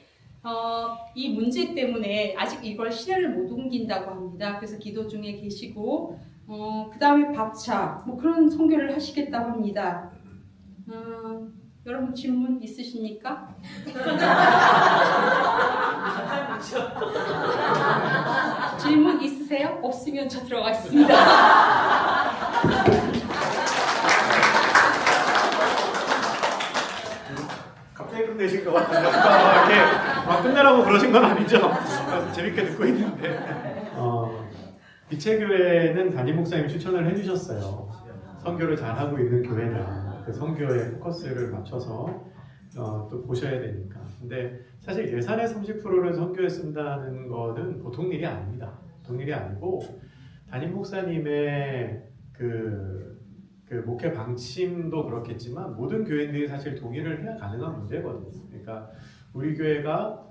이 문제 때문에 아직 이걸 시대를 못 옮긴다고 합니다. 그래서 기도 중에 계시고 그 다음에 밥차 그런 선교를 하시겠다고 합니다. 여러분 질문 있으십니까? 질문 있으세요? 없으면 저 들어가겠습니다. 갑자기 끝내신 것 같은데 이렇게 막 끝내라고 그러신 건 아니죠? 재밌게 듣고 있는데 비체교회는 담임 목사님이 추천을 해주셨어요. 선교를 잘하고 있는 교회다. 그 선교에 포커스를 맞춰서 또 보셔야 되니까. 근데 사실 예산의 30%를 선교에 쓴다는 거는 보통 일이 아닙니다. 보통 일이 아니고 담임 목사님의 그 그 목회 방침도 그렇겠지만 모든 교회들이 사실 동의를 해야 가능한 문제거든요. 그러니까 우리 교회가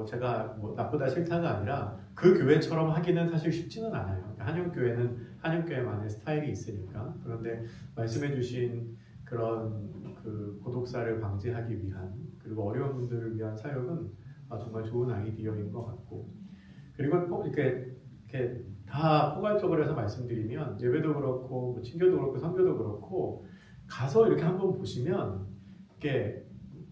제가 나쁘다 싫다가 아니라 그 교회처럼 하기는 사실 쉽지는 않아요. 그러니까 한영교회는 한영교회만의 스타일이 있으니까. 그런데 말씀해주신 그런 그 고독사를 방지하기 위한 그리고 어려운 분들을 위한 사역은 정말 좋은 아이디어인 것 같고, 그리고 이렇게 다 포괄적으로 해서 말씀드리면 예배도 그렇고 친교도 그렇고 선교도 그렇고 가서 이렇게 한번 보시면 이게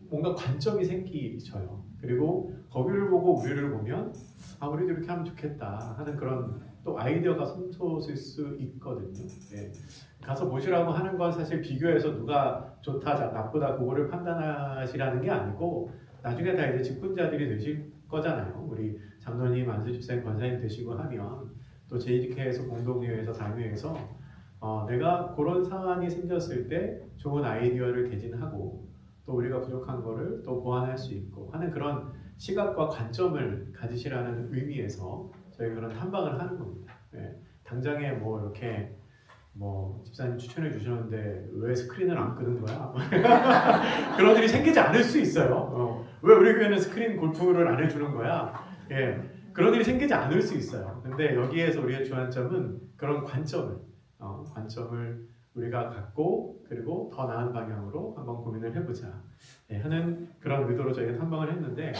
뭔가 관점이 생기셔요. 그리고 거기를 보고 우리를 보면 우리도 이렇게 하면 좋겠다 하는 그런 또 아이디어가 샘솟을 수 있거든요. 예. 가서 보시라고 하는 건 사실 비교해서 누가 좋다 나쁘다 그거를 판단하시라는 게 아니고 나중에 다 이제 직분자들이 되실 거잖아요. 우리 장로님, 안수집사님, 권사님 되시고 하면 또 제2교회에서 공동회에서 담회에서 내가 그런 상황이 생겼을 때 좋은 아이디어를 개진하고 또 우리가 부족한 거를 또 보완할 수 있고 하는 그런 시각과 관점을 가지시라는 의미에서 저희가 그런 탐방을 하는 겁니다. 예. 당장에 이렇게 집사님 추천해 주셨는데 왜 스크린을 안 끄는 거야? 그런 일이 생기지 않을 수 있어요. 왜 우리 교회는 스크린 골프를 안 해주는 거야? 예. 그런 일이 생기지 않을 수 있어요. 근데 여기에서 우리의 주안점은 그런 관점을 우리가 갖고 그리고 더 나은 방향으로 한번 고민을 해보자 하는 그런 의도로 저희가 탐방을 했는데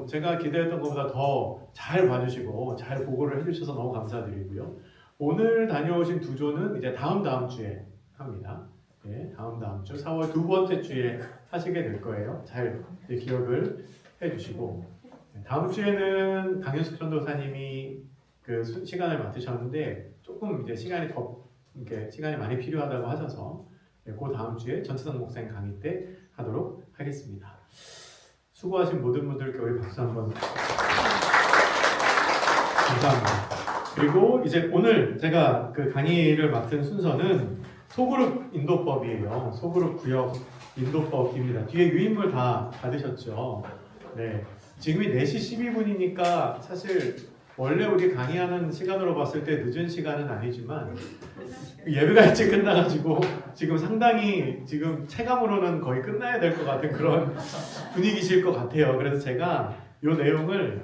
제가 기대했던 것보다 더 잘 봐주시고 잘 보고를 해주셔서 너무 감사드리고요. 오늘 다녀오신 두 조는 이제 다음 주에 합니다. 다음 주 4월 두 번째 주에 하시게 될 거예요. 잘 기억을 해주시고 다음 주에는 강현숙 전도사님이 그 시간을 맡으셨는데 조금 이제 시간이 많이 필요하다고 하셔서 그 다음 주에 전치성 목사님 강의 때 하도록 하겠습니다. 수고하신 모든 분들께 우리 박수 한번 감사합니다. 그리고 이제 오늘 제가 그 강의를 맡은 순서는 소그룹 인도법이에요. 소그룹 구역 인도법입니다. 뒤에 유인물 다 받으셨죠? 네. 지금이 4시 12분이니까 사실 원래 우리 강의하는 시간으로 봤을 때 늦은 시간은 아니지만 예배가 일찍 끝나가지고 지금 상당히 지금 체감으로는 거의 끝나야 될 것 같은 그런 분위기실 것 같아요. 그래서 제가 이 내용을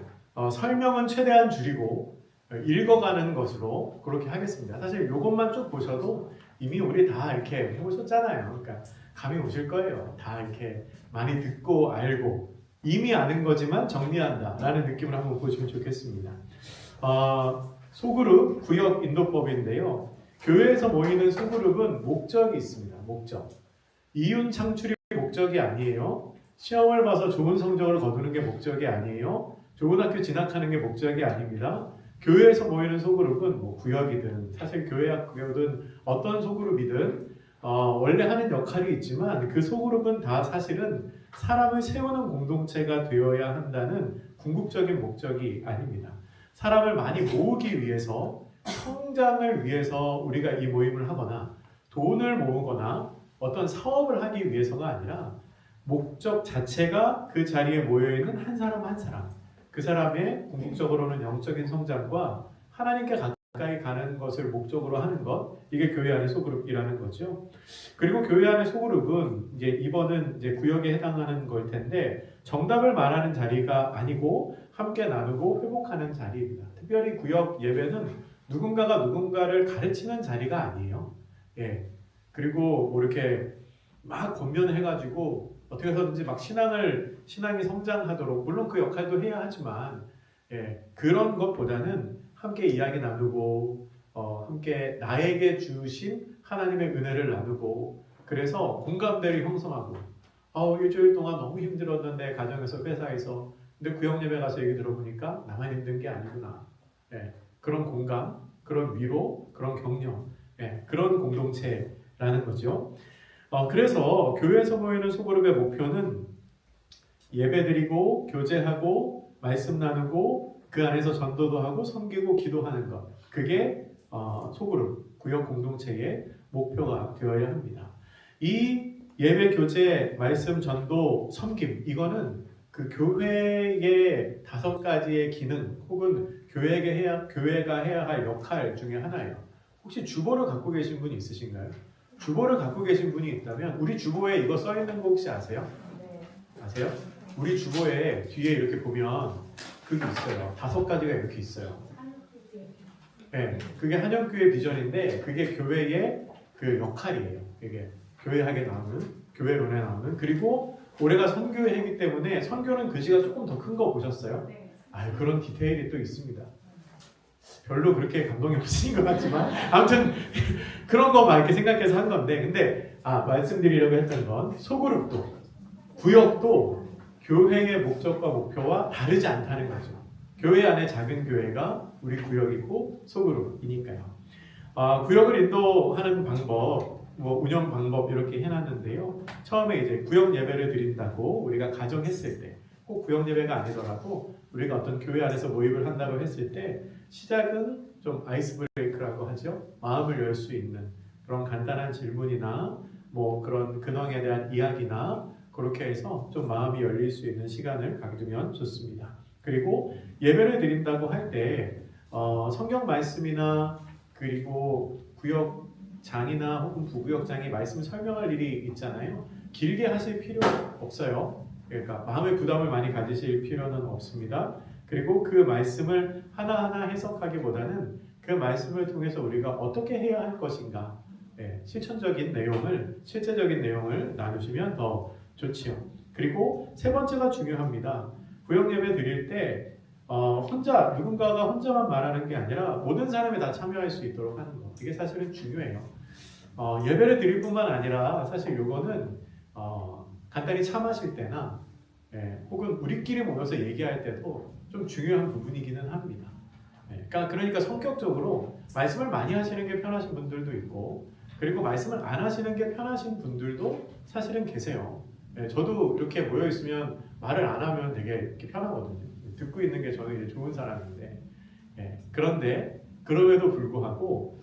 설명은 최대한 줄이고 읽어가는 것으로 그렇게 하겠습니다. 사실 이것만 쭉 보셔도 이미 우리 다 이렇게 해보셨잖아요. 그러니까 감이 오실 거예요. 다 이렇게 많이 듣고 알고 이미 아는 거지만 정리한다라는 느낌을 한번 보시면 좋겠습니다. 소그룹 구역 인도법인데요. 교회에서 모이는 소그룹은 목적이 있습니다. 목적. 이윤 창출이 목적이 아니에요. 시험을 봐서 좋은 성적을 거두는 게 목적이 아니에요. 좋은 학교 진학하는 게 목적이 아닙니다. 교회에서 모이는 소그룹은 구역이든 사실 교회 학교든 어떤 소그룹이든 원래 하는 역할이 있지만 그 소그룹은 다 사실은 사람을 세우는 공동체가 되어야 한다는 궁극적인 목적이 아닙니다. 사람을 많이 모으기 위해서 성장을 위해서 우리가 이 모임을 하거나 돈을 모으거나 어떤 사업을 하기 위해서가 아니라 목적 자체가 그 자리에 모여있는 한 사람 한 사람 그 사람의 궁극적으로는 영적인 성장과 하나님께 가까이 가는 것을 목적으로 하는 것 이게 교회 안의 소그룹이라는 거죠. 그리고 교회 안의 소그룹은 이번은 구역에 해당하는 걸 텐데 정답을 말하는 자리가 아니고 함께 나누고 회복하는 자리입니다. 특별히 구역 예배는 누군가가 누군가를 가르치는 자리가 아니에요. 그리고 이렇게 막 권면해가지고 어떻게 해서든지 막 신앙이 성장하도록 물론 그 역할도 해야 하지만 그런 것보다는 함께 이야기 나누고 함께 나에게 주신 하나님의 은혜를 나누고 그래서 공감대를 형성하고 일주일 동안 너무 힘들었는데 가정에서 회사에서 근데 구역 예배 가서 얘기 들어보니까 나만 힘든 게 아니구나. 그런 공감, 그런 위로, 그런 격려, 그런 공동체라는 거죠. 그래서 교회에서 모이는 소그룹의 목표는 예배드리고 교제하고 말씀 나누고 그 안에서 전도도 하고 섬기고 기도하는 것 그게 소그룹 구역 공동체의 목표가 되어야 합니다. 이 예배 교제 말씀 전도 섬김 이거는 그 교회의 5가지의 기능 혹은 교회가 해야 할 역할 중에 하나예요. 혹시 주보를 갖고 계신 분이 있으신가요? 주보를 갖고 계신 분이 있다면 우리 주보에 이거 써 있는 거 혹시 아세요? 아세요? 우리 주보에 뒤에 이렇게 보면 그게 있어요. 5가지가 이렇게 있어요. 네, 그게 한영교회 비전인데 그게 교회의 그 역할이에요. 이게 교회학에 나오는, 교회론에 나오는. 그리고 올해가 선교의 해이기 때문에 선교는 글씨가 조금 더 큰 거 보셨어요? 아, 그런 디테일이 또 있습니다. 별로 그렇게 감동이 없으신 것 같지만 아무튼 그런 거만 이렇게 생각해서 한 건데, 근데 말씀드리려고 했던 건 소그룹도 구역도 교회의 목적과 목표와 다르지 않다는 거죠. 교회 안에 작은 교회가 우리 구역이고 소그룹이니까요. 구역을 인도하는 방법, 운영 방법 이렇게 해놨는데요. 처음에 이제 구역 예배를 드린다고 우리가 가정했을 때, 꼭 구역 예배가 아니더라도 우리가 어떤 교회 안에서 모임을 한다고 했을 때 시작은 좀 아이스 브레이크라고 하죠. 마음을 열 수 있는 그런 간단한 질문이나 그런 근황에 대한 이야기나 그렇게 해서 좀 마음이 열릴 수 있는 시간을 가지면 좋습니다. 그리고 예배를 드린다고 할 때 성경 말씀이나 그리고 구역장이나 혹은 부구역장이 말씀 설명할 일이 있잖아요. 길게 하실 필요 없어요. 그러니까 마음의 부담을 많이 가지실 필요는 없습니다. 그리고 그 말씀을 하나하나 해석하기보다는 그 말씀을 통해서 우리가 어떻게 해야 할 것인가, 실천적인 내용을, 실제적인 내용을 나누시면 더 좋지요. 그리고 세 번째가 중요합니다. 구역 예배 드릴 때 누군가가 혼자만 말하는 게 아니라 모든 사람이 다 참여할 수 있도록 하는 거. 이게 사실은 중요해요. 예배를 드릴 뿐만 아니라 사실 이거는 간단히 차 마실 때나 혹은 우리끼리 모여서 얘기할 때도 좀 중요한 부분이기는 합니다. 그러니까 성격적으로 말씀을 많이 하시는 게 편하신 분들도 있고, 그리고 말씀을 안 하시는 게 편하신 분들도 사실은 계세요. 저도 이렇게 모여 있으면 말을 안 하면 되게 이렇게 편하거든요. 듣고 있는 게 저는 이제 좋은 사람인데, 그런데 그럼에도 불구하고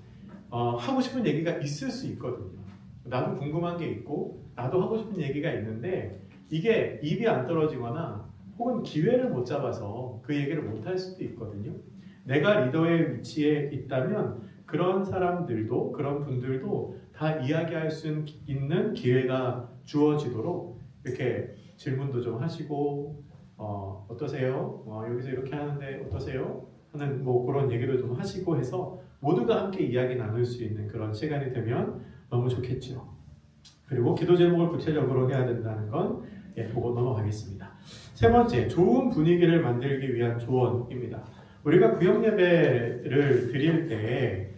하고 싶은 얘기가 있을 수 있거든요. 나도 궁금한 게 있고 나도 하고 싶은 얘기가 있는데 이게 입이 안 떨어지거나 혹은 기회를 못 잡아서 그 얘기를 못 할 수도 있거든요. 내가 리더의 위치에 있다면 그런 사람들도, 그런 분들도 다 이야기할 수 있는 기회가 주어지도록 이렇게 질문도 좀 하시고, 어떠세요? 여기서 이렇게 하는데 어떠세요? 하는 그런 얘기도 좀 하시고 해서 모두가 함께 이야기 나눌 수 있는 그런 시간이 되면 너무 좋겠죠. 그리고 기도 제목을 구체적으로 해야 된다는 건 보고 넘어가겠습니다. 세 번째, 좋은 분위기를 만들기 위한 조언입니다. 우리가 구역 예배를 드릴 때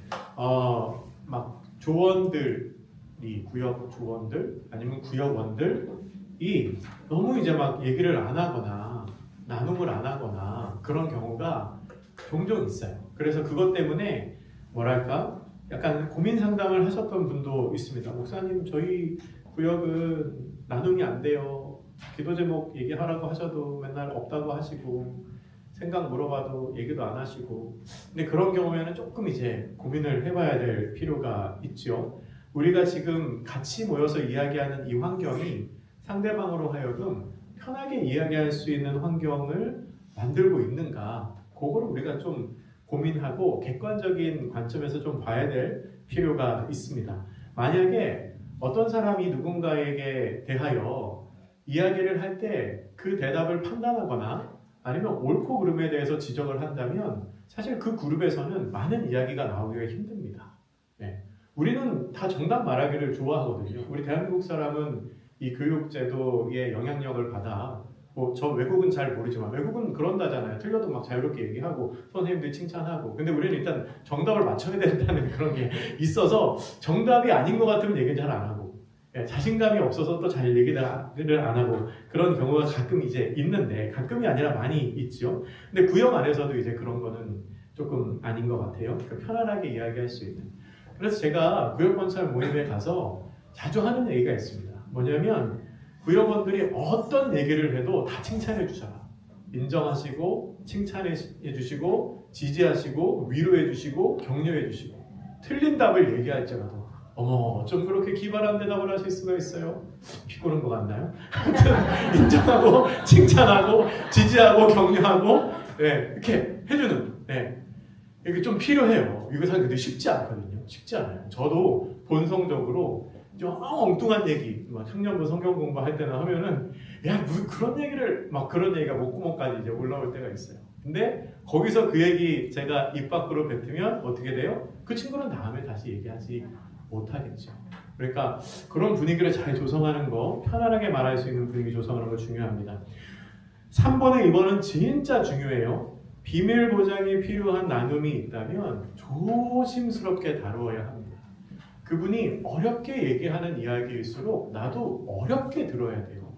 막 조원들이, 구역 조원들 아니면 구역원들이 너무 이제 막 얘기를 안 하거나 나눔을 안 하거나 그런 경우가 종종 있어요. 그래서 그것 때문에 약간 고민 상담을 하셨던 분도 있습니다. 목사님, 저희 구역은 나눔이 안 돼요. 기도 제목 얘기하라고 하셔도 맨날 없다고 하시고 생각 물어봐도 얘기도 안 하시고. 근데 그런 경우에는 조금 이제 고민을 해봐야 될 필요가 있죠. 우리가 지금 같이 모여서 이야기하는 이 환경이 상대방으로 하여금 편하게 이야기할 수 있는 환경을 만들고 있는가, 그거를 우리가 좀 고민하고 객관적인 관점에서 좀 봐야 될 필요가 있습니다. 만약에 어떤 사람이 누군가에게 대하여 이야기를 할 때 그 대답을 판단하거나 아니면 옳고 그름에 대해서 지적을 한다면 사실 그 그룹에서는 많은 이야기가 나오기가 힘듭니다. 우리는 다 정답 말하기를 좋아하거든요. 우리 대한민국 사람은 이 교육제도의 영향력을 받아, 저 외국은 잘 모르지만 외국은 그런다잖아요. 틀려도 막 자유롭게 얘기하고 선생님들이 칭찬하고. 근데 우리는 일단 정답을 맞춰야 된다는 그런 게 있어서 정답이 아닌 것 같으면 얘기를 잘 안 하고, 자신감이 없어서 또 잘 얘기를 안 하고 그런 경우가 가끔 이제 있는데, 가끔이 아니라 많이 있죠. 근데 구역 안에서도 이제 그런 거는 조금 아닌 것 같아요. 그러니까 편안하게 이야기할 수 있는. 그래서 제가 구역건설 모임에 가서 자주 하는 얘기가 있습니다. 뭐냐면 구역원들이 어떤 얘기를 해도 다 칭찬해 주잖아. 인정하시고 칭찬해 주시고 지지하시고 위로해 주시고 격려해 주시고, 틀린 답을 얘기할지라도 어머, 좀 그렇게 기발한 대답을 하실 수가 있어요? 비꼬는 것 같나요? 하여튼 인정하고 칭찬하고 지지하고 격려하고 이렇게 해주는, 이게 좀 필요해요. 이거 사실 근데 쉽지 않거든요. 쉽지 않아요. 저도 본성적으로 좀 엉뚱한 얘기, 막 청년부 성경 공부할 때는 하면은 야, 무슨 그런 얘기를 막 그런 얘기가 목구멍까지 이제 올라올 때가 있어요. 근데 거기서 그 얘기 제가 입 밖으로 뱉으면 어떻게 돼요? 그 친구는 다음에 다시 얘기하지 못하겠죠. 그러니까 그런 분위기를 잘 조성하는 거, 편안하게 말할 수 있는 분위기 조성하는 거 중요합니다. 3번에 2번은 진짜 중요해요. 비밀 보장이 필요한 나눔이 있다면 조심스럽게 다루어야 합니다. 그분이 어렵게 얘기하는 이야기일수록 나도 어렵게 들어야 돼요.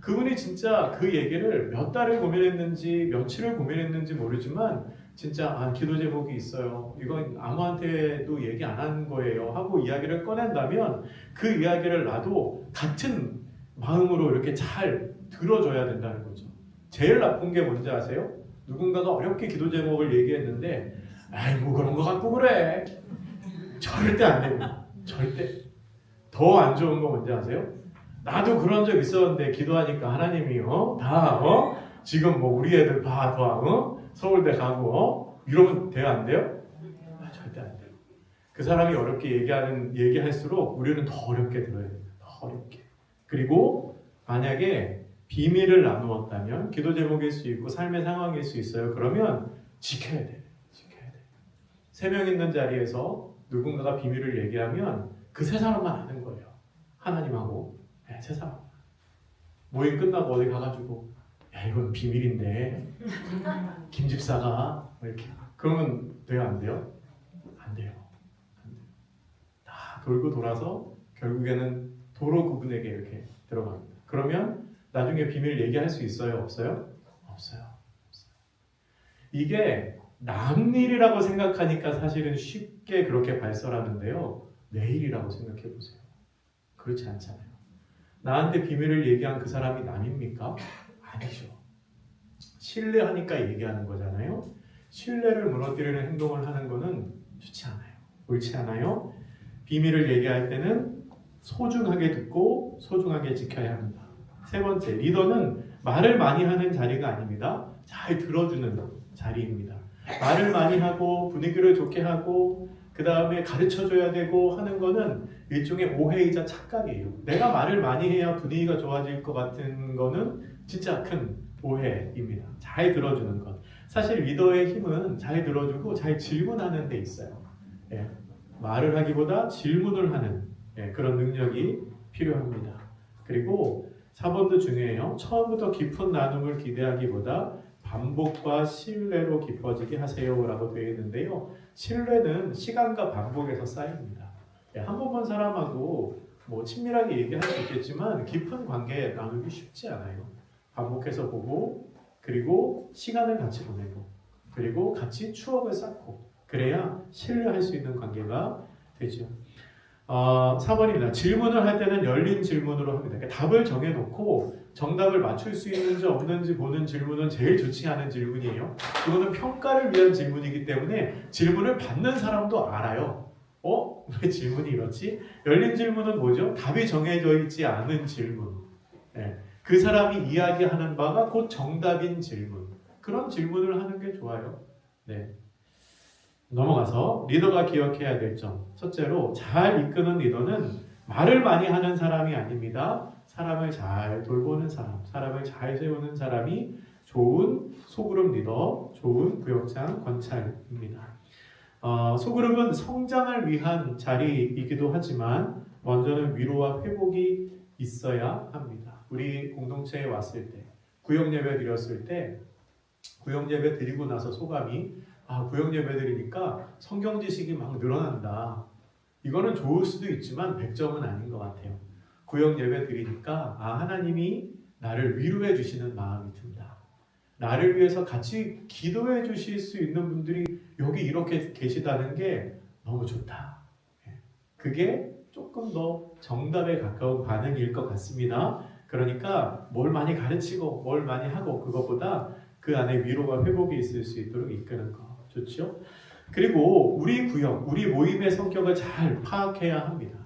그분이 진짜 그 얘기를 몇 달을 고민했는지 며칠을 고민했는지 모르지만 진짜 기도 제목이 있어요. 이건 아무한테도 얘기 안 한 거예요 하고 이야기를 꺼낸다면 그 이야기를 나도 같은 마음으로 이렇게 잘 들어줘야 된다는 거죠. 제일 나쁜 게 뭔지 아세요? 누군가가 어렵게 기도 제목을 얘기했는데 아이 뭐 그런 거 갖고 그래. 절대 안 됩니다. 절대. 더 안 좋은 거 뭔지 아세요? 나도 그런 적 있었는데 기도하니까 하나님이 지금 뭐 우리 애들 다 서울대 가고 이러면 돼요 안 돼요? 절대 안 돼요. 그 사람이 어렵게 얘기할수록 우리는 더 어렵게 들어야 돼요. 더 어렵게. 그리고 만약에 비밀을 나누었다면 기도 제목일 수 있고 삶의 상황일 수 있어요. 그러면 지켜야 돼요. 지켜야 돼요. 3명 있는 자리에서 누군가가 비밀을 얘기하면 그 3사람만 아는 거예요. 하나님하고 3사람. 모임 끝나고 어디 가가지고 야 이건 비밀인데 김 집사가 이렇게 그러면 돼요 안 돼요? 안 돼요. 안 돼요. 다 돌고 돌아서 결국에는 도로 그분에게 이렇게 들어갑니다. 그러면 나중에 비밀 얘기할 수 있어요? 없어요? 없어요. 이게 남 일이라고 생각하니까 사실은 쉽게 그렇게 발설하는데요. 내 일이라고 생각해 보세요. 그렇지 않잖아요. 나한테 비밀을 얘기한 그 사람이 남입니까? 아니죠. 신뢰하니까 얘기하는 거잖아요. 신뢰를 무너뜨리는 행동을 하는 거는 좋지 않아요. 옳지 않아요. 비밀을 얘기할 때는 소중하게 듣고 소중하게 지켜야 합니다. 3번째, 리더는 말을 많이 하는 자리가 아닙니다. 잘 들어주는 자리입니다. 말을 많이 하고 분위기를 좋게 하고 그 다음에 가르쳐줘야 되고 하는 거는 일종의 오해이자 착각이에요. 내가 말을 많이 해야 분위기가 좋아질 것 같은 거는 진짜 큰 오해입니다. 잘 들어주는 것. 사실 리더의 힘은 잘 들어주고 잘 질문하는 데 있어요. 말을 하기보다 질문을 하는 그런 능력이 필요합니다. 그리고 4번도 중요해요. 처음부터 깊은 나눔을 기대하기보다 반복과 신뢰로 깊어지게 하세요 라고 되어 있는데요. 신뢰는 시간과 반복에서 쌓입니다. 한 번 본 사람하고 뭐 친밀하게 얘기할 수 있겠지만 깊은 관계 나누기 쉽지 않아요. 반복해서 보고 그리고 시간을 같이 보내고 그리고 같이 추억을 쌓고 그래야 신뢰할 수 있는 관계가 되죠. 4번입니다. 질문을 할 때는 열린 질문으로 합니다. 그러니까 답을 정해놓고 정답을 맞출 수 있는지 없는지 보는 질문은 제일 좋지 않은 질문이에요. 이거는 평가를 위한 질문이기 때문에 질문을 받는 사람도 알아요. 왜 질문이 이렇지? 열린 질문은 뭐죠? 답이 정해져 있지 않은 질문. 그 사람이 이야기하는 바가 곧 정답인 질문. 그런 질문을 하는 게 좋아요. 넘어가서 리더가 기억해야 될 점. 첫째로 잘 이끄는 리더는 말을 많이 하는 사람이 아닙니다. 사람을 잘 돌보는 사람, 사람을 잘 세우는 사람이 좋은 소그룹 리더, 좋은 구역장 권찰입니다. 소그룹은 성장을 위한 자리이기도 하지만 먼저는 위로와 회복이 있어야 합니다. 우리 공동체에 왔을 때, 구역 예배 드렸을 때, 구역 예배 드리고 나서 소감이 구역 예배 드리니까 성경 지식이 막 늘어난다. 이거는 좋을 수도 있지만 100점은 아닌 것 같아요. 구역 예배 드리니까 하나님이 나를 위로해 주시는 마음이 든다. 나를 위해서 같이 기도해 주실 수 있는 분들이 여기 이렇게 계시다는 게 너무 좋다. 그게 조금 더 정답에 가까운 반응일 것 같습니다. 그러니까 뭘 많이 가르치고 뭘 많이 하고 그것보다 그 안에 위로와 회복이 있을 수 있도록 이끄는 거 좋죠? 그리고 우리 구역, 우리 모임의 성격을 잘 파악해야 합니다.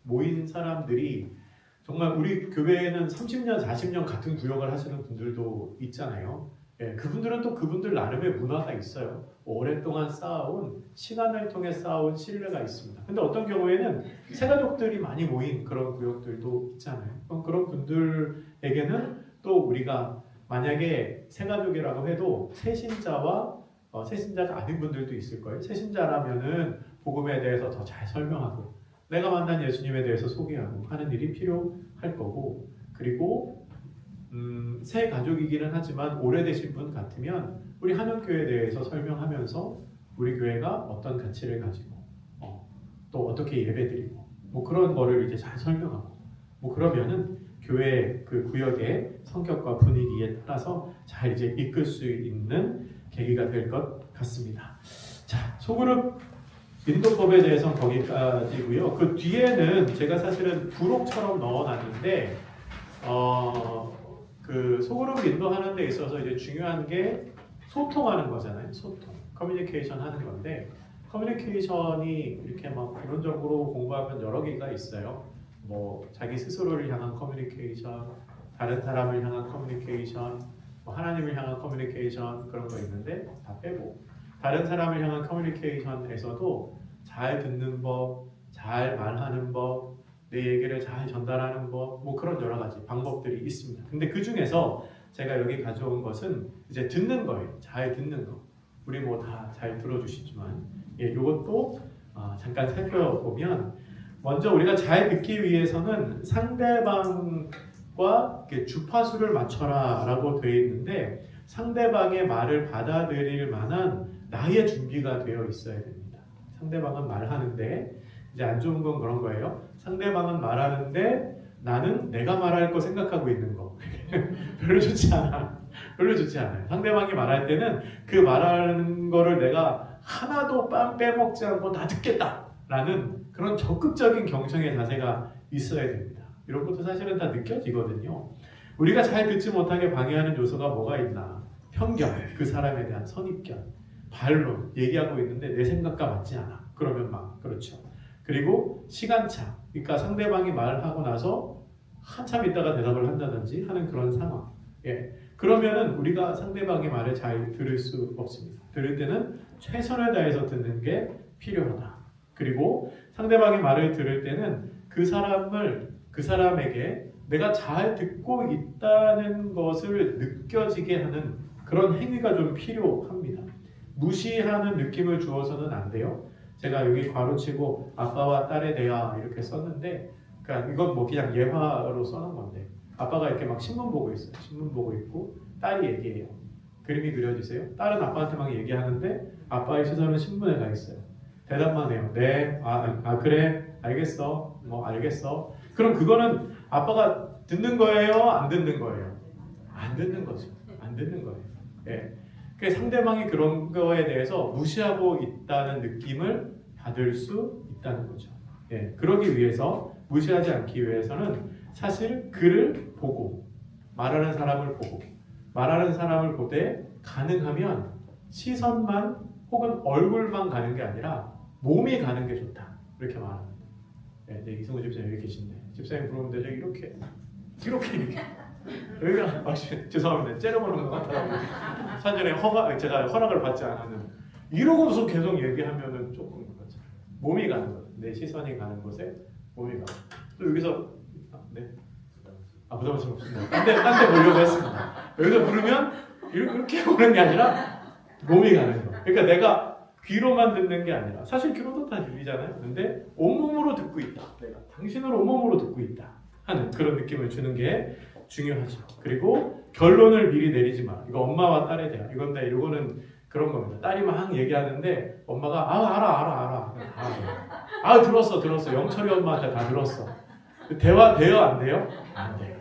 모인 사람들이 정말 우리 교회에는 30년, 40년 같은 구역을 하시는 분들도 있잖아요. 예, 그분들은 또 그분들 나름의 문화가 있어요. 오랫동안 쌓아온 시간을 통해 쌓아온 신뢰가 있습니다. 근데 어떤 경우에는 새가족들이 많이 모인 그런 구역들도 있잖아요. 그런 분들에게는 또 우리가 만약에 새가족이라고 해도 새신자와 새신자가 아닌 분들도 있을 거예요. 새신자라면은 복음에 대해서 더 잘 설명하고 내가 만난 예수님에 대해서 소개하고 하는 일이 필요할 거고, 그리고 새 가족이기는 하지만 오래되신 분 같으면 우리 한영교회에 대해서 설명하면서 우리 교회가 어떤 가치를 가지고 또 어떻게 예배드리고 뭐 그런 거를 이제 잘 설명하고 뭐 그러면은 교회 그 구역의 성격과 분위기에 따라서 잘 이제 이끌 수 있는 계기가 될 것 같습니다. 자, 소그룹 인도법에 대해서는 거기까지고요. 그 뒤에는 제가 사실은 부록처럼 넣어놨는데 그 소그룹 인도하는 데 있어서 이제 중요한 게 소통하는 거잖아요. 소통, 커뮤니케이션 하는 건데 커뮤니케이션이 이렇게 막 이론적으로 공부하면 여러 개가 있어요. 뭐 자기 스스로를 향한 커뮤니케이션, 다른 사람을 향한 커뮤니케이션, 뭐 하나님을 향한 커뮤니케이션 그런 거 있는데 다 빼고 다른 사람을 향한 커뮤니케이션에서도 잘 듣는 법, 잘 말하는 법, 내 얘기를 잘 전달하는 법, 뭐 그런 여러 가지 방법들이 있습니다. 근데 그 중에서 제가 여기 가져온 것은 이제 듣는 거예요. 잘 듣는 거. 우리 뭐 다 잘 들어주시지만, 예, 이것도 잠깐 살펴보면 먼저 우리가 잘 듣기 위해서는 상대방과 주파수를 맞춰라라고 되어 있는데 상대방의 말을 받아들일 만한 나의 준비가 되어 있어야 됩니다. 상대방은 말하는데 이제 안 좋은 건 그런 거예요. 상대방은 말하는데 나는 내가 말할 거 생각하고 있는 거 별로 좋지 않아. 별로 좋지 않아요. 상대방이 말할 때는 그 말하는 거를 내가 하나도 빼먹지 않고 다 듣겠다라는 그런 적극적인 경청의 자세가 있어야 됩니다. 이런 것도 사실은 다 느껴지거든요. 우리가 잘 듣지 못하게 방해하는 요소가 뭐가 있나? 편견, 그 사람에 대한 선입견, 반론, 얘기하고 있는데 내 생각과 맞지 않아. 그러면 막 그렇죠. 그리고 시간차, 그러니까 상대방이 말하고 나서 한참 있다가 대답을 한다든지 하는 그런 상황. 예. 그러면은 우리가 상대방의 말을 잘 들을 수 없습니다. 들을 때는 최선을 다해서 듣는 게 필요하다. 그리고 상대방의 말을 들을 때는 그 사람에게 내가 잘 듣고 있다는 것을 느껴지게 하는 그런 행위가 좀 필요합니다. 무시하는 느낌을 주어서는 안 돼요. 제가 여기 괄호치고 아빠와 딸에 대하 이렇게 썼는데, 그러니까 이건 뭐 그냥 예화로 써놓은 건데, 아빠가 이렇게 막 신문 보고 있어요. 신문 보고 있고 딸이 얘기해요. 그림이 그려지세요? 딸은 아빠한테 막 얘기하는데 아빠의 시선은 신문에 가 있어요. 대답만 해요. 네, 그래, 알겠어, 뭐 알겠어. 그럼 그거는 아빠가 듣는 거예요? 안 듣는 거예요? 안 듣는 거죠. 안 듣는 거예요. 예. 그 상대방이 그런 거에 대해서 무시하고 있다는 느낌을 받을 수 있다는 거죠. 예. 그러기 위해서 무시하지 않기 위해서는 사실 글을 보고 말하는 사람을 보되 가능하면 시선만 혹은 얼굴만 가는 게 아니라 몸이 가는 게 좋다. 이렇게 말합니다. 네, 이승우 집사님 여기 계신데 집사님 부르는데 저 이렇게 여기가 죄송합니다. 째려보는 것 같더라고요. 사전에 제가 허락을 받지 않았는 이러고서 계속 얘기하면은 조금 그렇죠. 몸이 가는 것, 내 시선이 가는 곳에 몸이 가고 또 여기서 부담스럽습니다. 딴 데 보려고 했습니다. 여기서 부르면 이렇게 보는 게 아니라 몸이 가는 거. 그러니까 내가 귀로만 듣는 게 아니라 사실 귀로도 다 들리잖아요. 근데 온몸으로 듣고 있다. 내가 당신을 온몸으로 듣고 있다 하는 그런 느낌을 주는 게 중요하죠. 그리고 결론을 미리 내리지 마. 이거 엄마와 딸에 대한 이건데 이거는 그런 겁니다. 딸이 막 얘기하는데 엄마가 알아. 들었어. 영철이 엄마한테 다 들었어. 대화 돼요? 안 돼요? 안 돼요.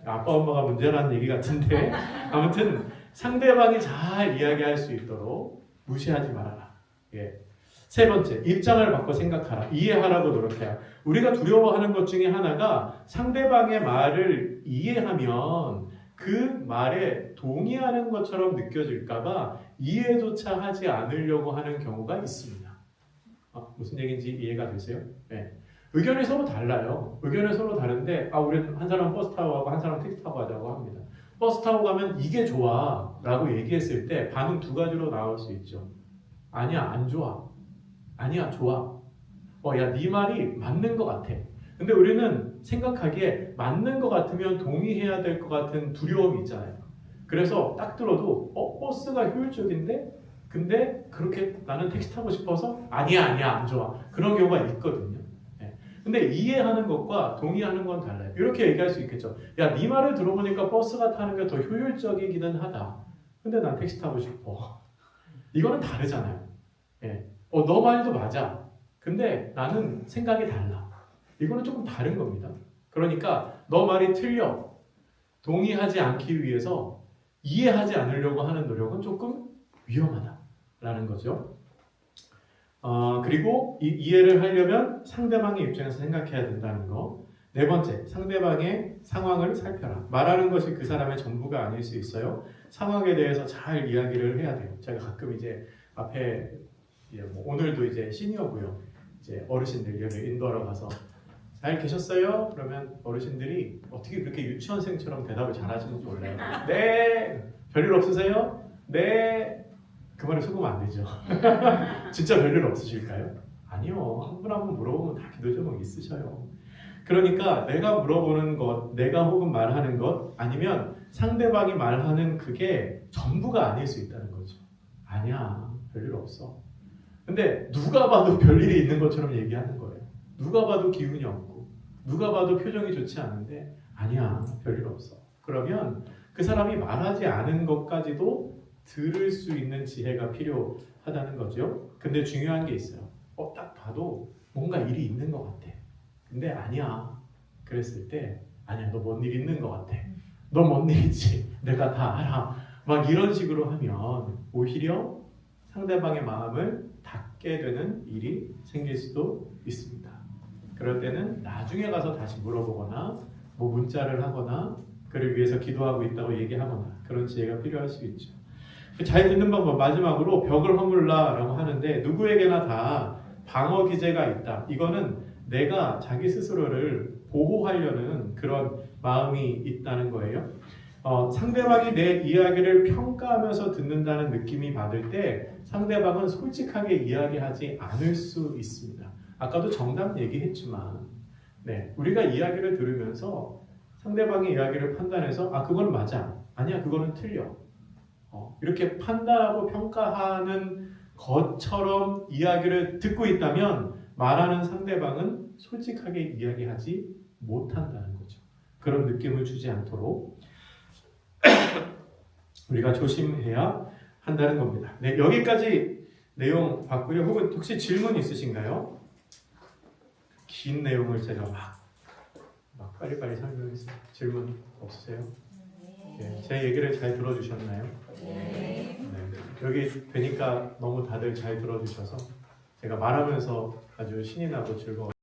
아빠 엄마가 문제라는 얘기 같은데 아무튼 상대방이 잘 이야기할 수 있도록 무시하지 말아라. 예. 세 번째, 입장을 바꿔 생각하라. 이해하라고 노력해라. 우리가 두려워하는 것 중에 하나가 상대방의 말을 이해하면 그 말에 동의하는 것처럼 느껴질까봐 이해조차 하지 않으려고 하는 경우가 있습니다. 무슨 얘기인지 이해가 되세요? 네. 의견이 서로 달라요. 의견이 서로 다른데 우리는 한 사람 버스 타고 가고 한 사람 택시 타고 가자고 합니다. 버스 타고 가면 이게 좋아 라고 얘기했을 때 반응 두 가지로 나올 수 있죠. 아니야, 안 좋아. 아니야, 좋아. 야, 네 말이 맞는 것 같아. 근데 우리는 생각하기에 맞는 것 같으면 동의해야 될 것 같은 두려움이 있잖아요. 그래서 딱 들어도 버스가 효율적인데 근데 그렇게 나는 택시 타고 싶어서 아니야 안 좋아. 그런 경우가 있거든요. 근데 이해하는 것과 동의하는 건 달라요. 이렇게 얘기할 수 있겠죠. 야, 네 말을 들어보니까 버스가 타는 게 더 효율적이기는 하다. 근데 난 택시 타고 싶어. 이거는 다르잖아요. 너 말도 맞아. 근데 나는 생각이 달라. 이거는 조금 다른 겁니다. 그러니까 너 말이 틀려. 동의하지 않기 위해서 이해하지 않으려고 하는 노력은 조금 위험하다라는 거죠. 그리고 이해를 하려면 상대방의 입장에서 생각해야 된다는 거. 네 번째, 상대방의 상황을 살펴라. 말하는 것이 그 사람의 전부가 아닐 수 있어요. 상황에 대해서 잘 이야기를 해야 돼요. 제가 가끔 이제 앞에 오늘도 이제 시니어고요. 이제 어르신들 여기 인도하러 가서 잘 계셨어요? 그러면 어르신들이 어떻게 그렇게 유치원생처럼 대답을 잘하시는지 몰라요. 네. 별일 없으세요? 네. 그 말에 속으면 안 되죠. 진짜 별일 없으실까요? 아니요. 한 분 한 분 물어보면 다 기도 제목 있으셔요. 그러니까 내가 물어보는 것, 내가 혹은 말하는 것, 아니면 상대방이 말하는 그게 전부가 아닐 수 있다는 거죠. 아니야. 별일 없어. 근데 누가 봐도 별일이 있는 것처럼 얘기하는 거예요. 누가 봐도 기운이 없고 누가 봐도 표정이 좋지 않은데 아니야. 별일 없어. 그러면 그 사람이 말하지 않은 것까지도 들을 수 있는 지혜가 필요하다는 거죠. 근데 중요한 게 있어요. 딱 봐도 뭔가 일이 있는 것 같아. 근데 아니야. 그랬을 때 아니야. 너 뭔 일 있는 것 같아. 너 뭔 일 있지. 내가 다 알아. 막 이런 식으로 하면 오히려 상대방의 마음을 닫게 되는 일이 생길 수도 있습니다. 그럴 때는 나중에 가서 다시 물어보거나 뭐 문자를 하거나 그를 위해서 기도하고 있다고 얘기하거나 그런 지혜가 필요할 수 있죠. 잘 듣는 방법 마지막으로 벽을 허물라라고 하는데 누구에게나 다 방어 기제가 있다. 이거는 내가 자기 스스로를 보호하려는 그런 마음이 있다는 거예요. 상대방이 내 이야기를 평가하면서 듣는다는 느낌이 받을 때 상대방은 솔직하게 이야기하지 않을 수 있습니다. 아까도 정답 얘기했지만 우리가 이야기를 들으면서 상대방의 이야기를 판단해서 그건 맞아. 아니야, 그거는 틀려. 이렇게 판단하고 평가하는 것처럼 이야기를 듣고 있다면 말하는 상대방은 솔직하게 이야기하지 못한다는 거죠. 그런 느낌을 주지 않도록 우리가 조심해야 한다는 겁니다. 네, 여기까지 내용 봤고요. 혹시 질문 있으신가요? 긴 내용을 제가 막 빨리빨리 설명했어요. 질문 없으세요? 네, 제 얘기를 잘 들어주셨나요? 네. 여기 뵈니까 너무 다들 잘 들어주셔서 제가 말하면서 아주 신이 나고 즐거워요.